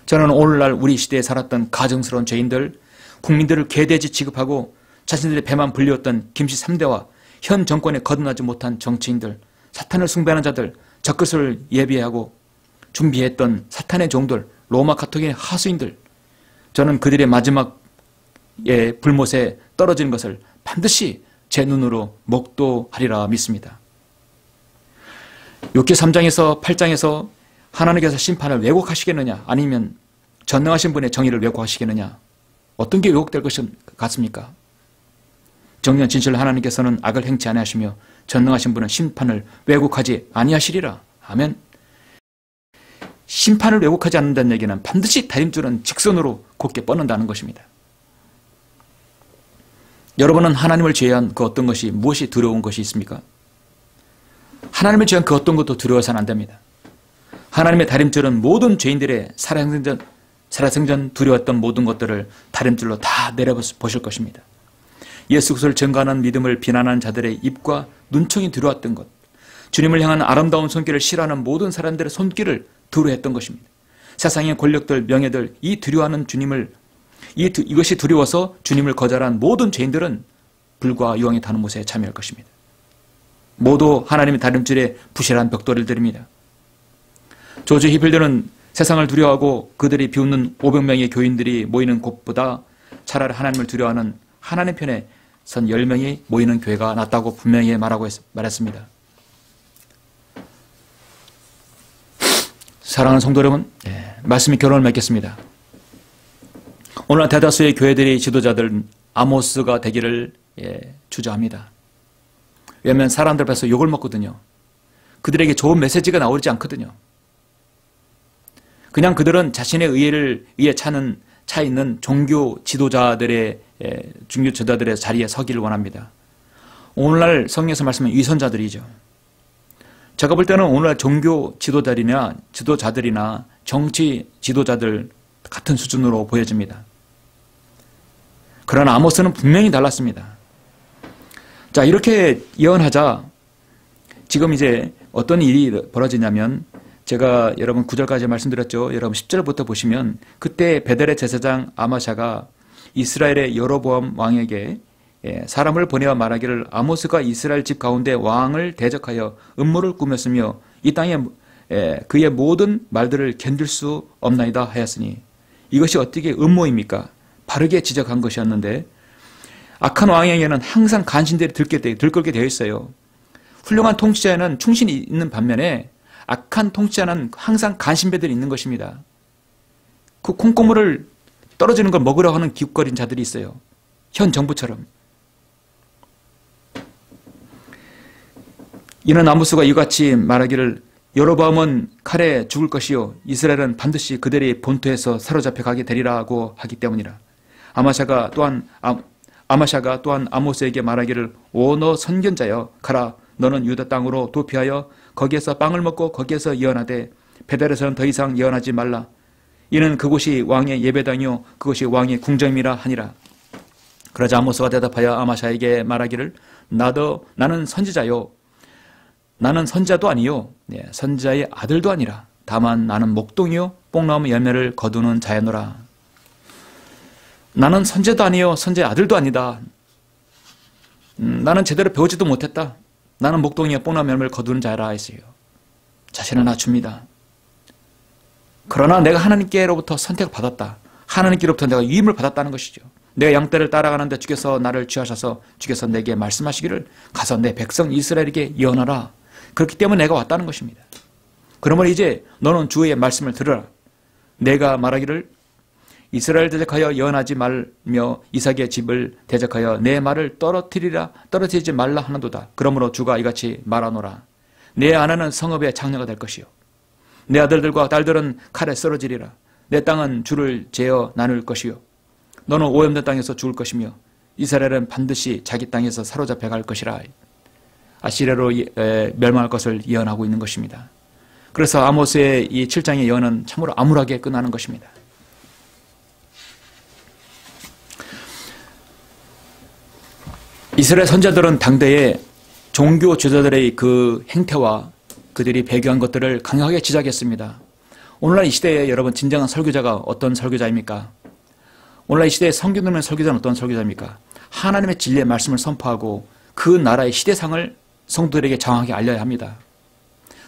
저는 오늘날 우리 시대에 살았던 가증스러운 죄인들, 국민들을 개돼지 취급하고 자신들의 배만 불리웠던 김씨 3대와 현 정권에 거듭나지 못한 정치인들, 사탄을 숭배하는 자들, 적그리스도를 예비하고 준비했던 사탄의 종들, 로마 가토릭의 하수인들, 저는 그들의 마지막에 불못에 떨어지는 것을 반드시 제 눈으로 목도하리라 믿습니다. 욥기 3장에서 8장에서 하나님께서 심판을 왜곡하시겠느냐, 아니면 전능하신 분의 정의를 왜곡하시겠느냐, 어떤 게 왜곡될 것 같습니까? 정령 진실 하나님께서는 악을 행치 아니하시며 전능하신 분은 심판을 왜곡하지 아니하시리라. 아멘. 심판을 왜곡하지 않는다는 얘기는 반드시 다림줄은 직선으로 곧게 뻗는다는 것입니다. 여러분은 하나님을 제외한 그 어떤 것이, 무엇이 두려운 것이 있습니까? 하나님을 제외한 그 어떤 것도 두려워서는 안 됩니다. 하나님의 다림줄은 모든 죄인들의 살아생전 두려웠던 모든 것들을 다림줄로 다 내려보실 것입니다. 예수 그리스도를 증거하는 믿음을 비난하는 자들의 입과 눈총이 두려웠던 것, 주님을 향한 아름다운 손길을 싫어하는 모든 사람들의 손길을 두려워했던 것입니다. 세상의 권력들, 명예들, 이 두려워하는 주님을, 이것이 두려워서 주님을 거절한 모든 죄인들은 불과 유황이 타는 못에 참여할 것입니다. 모두 하나님의 다림질에 부실한 벽돌을 들입니다. 조지 히필드는 세상을 두려워하고 그들이 비웃는 500명의 교인들이 모이는 곳보다 차라리 하나님을 두려워하는 하나님 편에 선 10명이 모이는 교회가 낫다고 분명히 말했습니다. 사랑하는 성도 여러분, 말씀이 결론을 맺겠습니다. 오늘 대다수의 교회들이 지도자들은 아모스가 되기를 주저합니다. 왜냐하면 사람들 앞에서 욕을 먹거든요. 그들에게 좋은 메시지가 나오지 않거든요. 그냥 그들은 자신의 의에 차 있는 종교 지도자들의 자리에 서기를 원합니다. 오늘날 성경에서 말씀하는 위선자들이죠. 제가 볼 때는 오늘날 종교 지도자들이나 정치 지도자들 같은 수준으로 보여집니다. 그러나 아모스는 분명히 달랐습니다. 자, 이렇게 예언하자 지금 이제 어떤 일이 벌어지냐면, 제가 여러분 9절까지 말씀드렸죠. 여러분 10절부터 보시면 그때 베델의 제사장 아마샤가 이스라엘의 여로보암 왕에게 사람을 보내어 말하기를 아모스가 이스라엘 집 가운데 왕을 대적하여 음모를 꾸몄으며 이 땅에 그의 모든 말들을 견딜 수 없나이다 하였으니, 이것이 어떻게 음모입니까? 바르게 지적한 것이었는데, 악한 왕에게는 항상 간신들이 들끓게 되어 있어요. 훌륭한 통치자에는 충신이 있는 반면에 악한 통치자는 항상 간신배들이 있는 것입니다. 그 콩고물을 떨어지는 걸 먹으려 하는 기웃거린 자들이 있어요. 현 정부처럼. 이는 아모스가 이같이 말하기를 여로보암은 칼에 죽을 것이요 이스라엘은 반드시 그들의 본토에서 사로잡혀 가게 되리라고 하기 때문이라. 아마샤가 또한 아모스에게 말하기를 오 너 선견자여 가라, 너는 유다 땅으로 도피하여 거기에서 빵을 먹고 거기에서 예언하되 베델에서는 더 이상 예언하지 말라. 이는 그곳이 왕의 예배당이요 그것이 왕의 궁정이라 하니라. 그러자 아모스가 대답하여 아마샤에게 말하기를 나는 선지자요 나는 선자도 아니요 선지자의 아들도 아니라 다만 나는 목동이요 뽕나무 열매를 거두는 자야노라. 나는 선지자도 아니요 선지자의 아들도 아니다. 나는 제대로 배우지도 못했다. 나는 목동이요 뽕나무 열매를 거두는 자라 했어요. 자신을 낮춥니다. 그러나 내가 하나님께로부터 선택을 받았다. 하나님께로부터 내가 위임을 받았다는 것이죠. 내가 양떼를 따라가는데 주께서 나를 취하셔서 주께서 내게 말씀하시기를 가서 내 백성 이스라엘에게 예언하라. 그렇기 때문에 내가 왔다는 것입니다. 그러면 이제 너는 주의 말씀을 들으라. 내가 말하기를 이스라엘 대적하여 예언하지 말며 이삭의 집을 대적하여 내 말을 떨어뜨리지 말라 하는도다. 그러므로 주가 이같이 말하노라. 내 아내는 성읍의 장녀가 될 것이요 내 아들들과 딸들은 칼에 쓰러지리라. 내 땅은 줄을 재어 나눌 것이요 너는 오염된 땅에서 죽을 것이며 이스라엘은 반드시 자기 땅에서 사로잡혀 갈 것이라. 아시리아로 멸망할 것을 예언하고 있는 것입니다. 그래서 아모스의 이 7장의 예언은 참으로 암울하게 끝나는 것입니다. 이스라엘 선자들은 당대의 종교 지도자들의 그 행태와 그들이 배교한 것들을 강하게 지적했습니다. 오늘날 이 시대에 여러분 진정한 설교자가 어떤 설교자입니까? 오늘날 이 시대에 성경 듣는 설교자는 어떤 설교자입니까? 하나님의 진리의 말씀을 선포하고 그 나라의 시대상을 성도들에게 정확하게 알려야 합니다.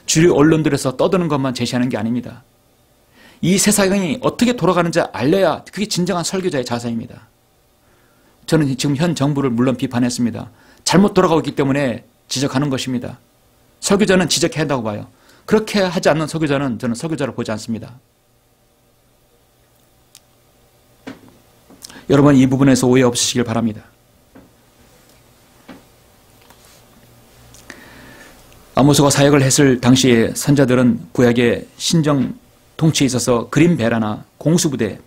주류 언론들에서 떠드는 것만 제시하는 게 아닙니다. 이 세상이 어떻게 돌아가는지 알려야 그게 진정한 설교자의 자세입니다. 저는 지금 현 정부를 물론 비판했습니다. 잘못 돌아가고 있기 때문에 지적하는 것입니다. 설교자는 지적해야 한다고 봐요. 그렇게 하지 않는 설교자는 저는 설교자로 보지 않습니다. 여러분 이 부분에서 오해 없으시길 바랍니다. 아모스가 사역을 했을 당시에 선자들은 구약의 신정 통치에 있어서 그린베라나 공수부대,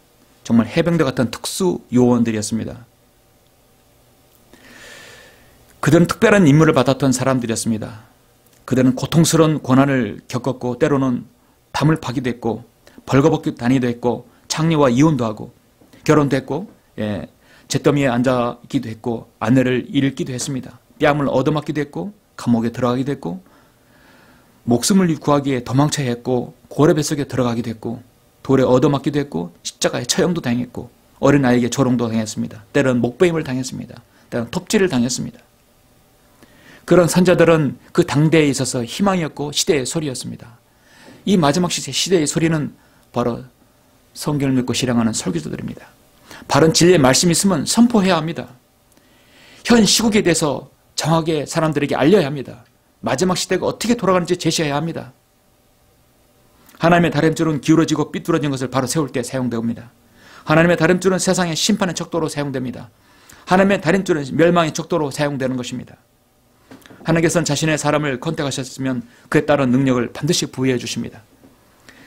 정말 해병대 같은 특수 요원들이었습니다. 그들은 특별한 임무를 받았던 사람들이었습니다. 그들은 고통스러운 고난을 겪었고 때로는 담을 파기도 했고 벌거벗고 다니기도 했고 창녀와 이혼도 하고 결혼도 했고 잿더미에 앉아 있기도 했고 아내를 잃기도 했습니다. 뺨을 얻어맞기도 했고 감옥에 들어가기도 했고 목숨을 구하기에 도망쳐야 했고 고래 뱃속에 들어가기도 했고 돌에 얻어맞기도 했고 십자가에 처형도 당했고 어린아이에게 조롱도 당했습니다. 때로는 목베임을 당했습니다. 때로는 톱질을 당했습니다. 그런 선자들은 그 당대에 있어서 희망이었고 시대의 소리였습니다. 이 마지막 시대의 소리는 바로 성경을 믿고 실행하는 설교자들입니다. 바른 진리의 말씀이 있으면 선포해야 합니다. 현 시국에 대해서 정확하게 사람들에게 알려야 합니다. 마지막 시대가 어떻게 돌아가는지 제시해야 합니다. 하나님의 다림줄은 기울어지고 삐뚤어진 것을 바로 세울 때 사용됩니다. 하나님의 다림줄은 세상의 심판의 척도로 사용됩니다. 하나님의 다림줄은 멸망의 척도로 사용되는 것입니다. 하나님께서는 자신의 사람을 컨택하셨으면 그에 따른 능력을 반드시 부여해 주십니다.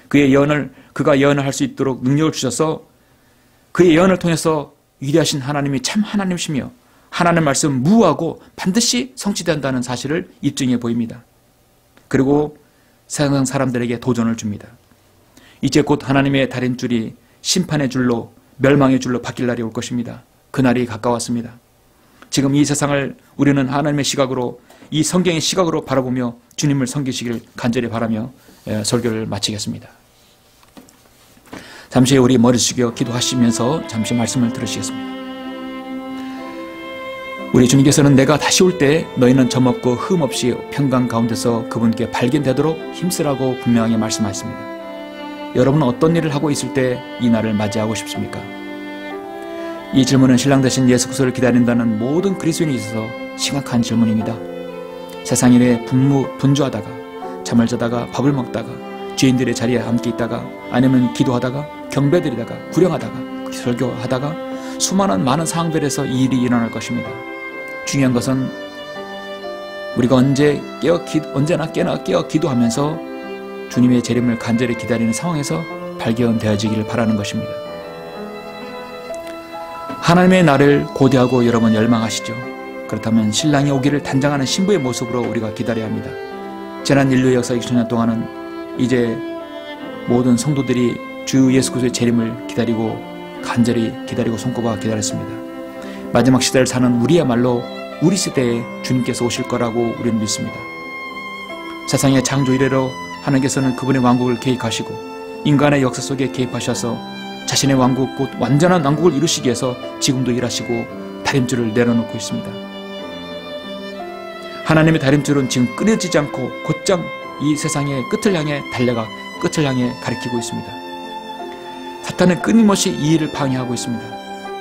그가 예언을 할 수 있도록 능력을 주셔서 그의 예언을 통해서 위대하신 하나님이 참 하나님이시며 하나님의 말씀은 무하고 반드시 성취된다는 사실을 입증해 보입니다. 그리고 세상 사람들에게 도전을 줍니다. 이제 곧 하나님의 다림줄이 심판의 줄로 멸망의 줄로 바뀔 날이 올 것입니다. 그날이 가까웠습니다. 지금 이 세상을 우리는 하나님의 시각으로 이 성경의 시각으로 바라보며 주님을 섬기시길 간절히 바라며 설교를 마치겠습니다. 잠시 우리 머리 숙여 기도하시면서 잠시 말씀을 들으시겠습니다. 우리 주님께서는 내가 다시 올 때 너희는 점없고 흠 없이 평강 가운데서 그분께 발견되도록 힘쓰라고 분명하게 말씀하셨습니다. 여러분은 어떤 일을 하고 있을 때 이 날을 맞이하고 싶습니까? 이 질문은 신랑 되신 예수 그리스도를 기다린다는 모든 그리스도인이 있어서 심각한 질문입니다. 세상 일에 분주하다가 잠을 자다가 밥을 먹다가 죄인들의 자리에 함께 있다가 아니면 기도하다가 경배드리다가 구령하다가 설교하다가 수많은 많은 상황들에서 이 일이 일어날 것입니다. 중요한 것은 우리가 언제나 깨어 기도하면서 주님의 재림을 간절히 기다리는 상황에서 발견되어지기를 바라는 것입니다. 하나님의 날을 고대하고 여러분 열망하시죠. 그렇다면 신랑이 오기를 단장하는 신부의 모습으로 우리가 기다려야 합니다. 지난 인류의 역사 2000년 동안은 이제 모든 성도들이 주 예수 그리스도의 재림을 기다리고 간절히 기다리고 손꼽아 기다렸습니다. 마지막 시대를 사는 우리야말로 우리 시대에 주님께서 오실 거라고 우리는 믿습니다. 세상의 창조 이래로 하나님께서는 그분의 왕국을 계획하시고 인간의 역사 속에 개입하셔서 자신의 왕국, 곧 완전한 왕국을 이루시기 위해서 지금도 일하시고 다림줄을 내려놓고 있습니다. 하나님의 다림줄은 지금 끊어지지 않고 곧장 이 세상의 끝을 향해 달려가 끝을 향해 가리키고 있습니다. 사탄은 끊임없이 이 일을 방해하고 있습니다.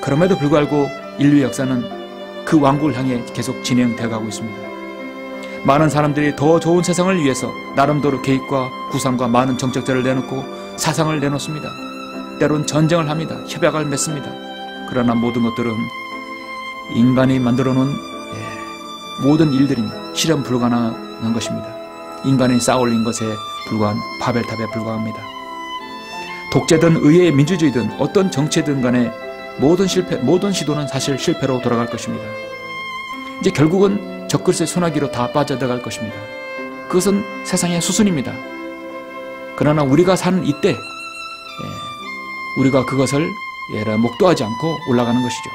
그럼에도 불구하고 인류의 역사는 그 왕국을 향해 계속 진행되어 가고 있습니다. 많은 사람들이 더 좋은 세상을 위해서 나름대로 계획과 구상과 많은 정책들을 내놓고 사상을 내놓습니다. 때론 전쟁을 합니다. 협약을 맺습니다. 그러나 모든 것들은 인간이 만들어 놓은 모든 일들이 실현 불가능한 것입니다. 인간이 쌓아올린 것에 불과한 바벨탑에 불과합니다. 독재든 의회 민주주의든 어떤 정체든 간에 모든 시도는 사실 실패로 돌아갈 것입니다. 이제 결국은 적그리스도의 소나기로 다 빠져들어갈 것입니다. 그것은 세상의 수순입니다. 그러나 우리가 사는 이때 우리가 그것을 목도하지 않고 올라가는 것이죠.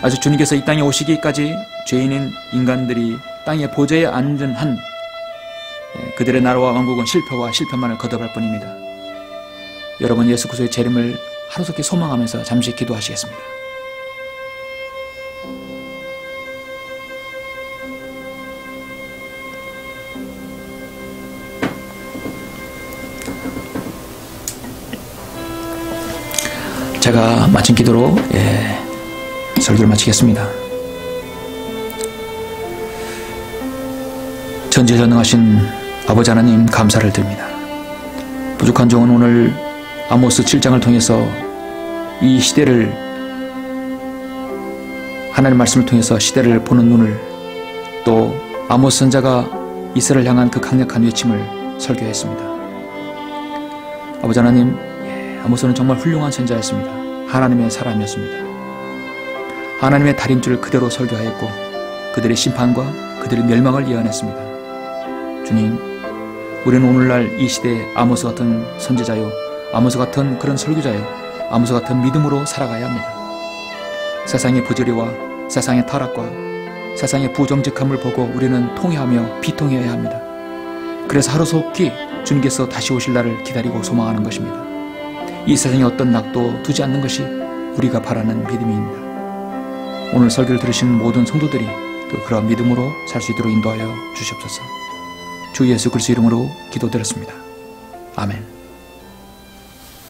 아주 주님께서 이 땅에 오시기까지 죄인인 인간들이 땅의 보좌에 앉은 한 그들의 나라와 왕국은 실패와 실패만을 거듭할 뿐입니다. 여러분 예수 그리스도의 재림을 하루속히 소망하면서 잠시 기도하시겠습니다. 제가 마친 기도로 설교를 마치겠습니다. 전지전능하신 아버지 하나님 감사를 드립니다. 부족한 종은 오늘 아모스 7장을 통해서 이 시대를 하나님의 말씀을 통해서 시대를 보는 눈을 또 아모스 선자가 이스라엘을 향한 그 강력한 외침을 설교했습니다. 아버지 하나님 아모스는 정말 훌륭한 선자였습니다. 하나님의 사람이었습니다. 하나님의 다림줄을 그대로 설교하였고 그들의 심판과 그들의 멸망을 예언했습니다. 주님, 우리는 오늘날 이 시대에 아모스 같은 선지자요, 아모스 같은 그런 설교자요, 아모스 같은 믿음으로 살아가야 합니다. 세상의 부조리와 세상의 타락과 세상의 부정직함을 보고 우리는 통회하며 비통해야 합니다. 그래서 하루속히 주님께서 다시 오실 날을 기다리고 소망하는 것입니다. 이 세상에 어떤 낙도 두지 않는 것이 우리가 바라는 믿음입니다. 오늘 설교를 들으시는 모든 성도들이 또 그런 믿음으로 살 수 있도록 인도하여 주시옵소서. 주 예수 그리스도 이름으로 기도드렸습니다.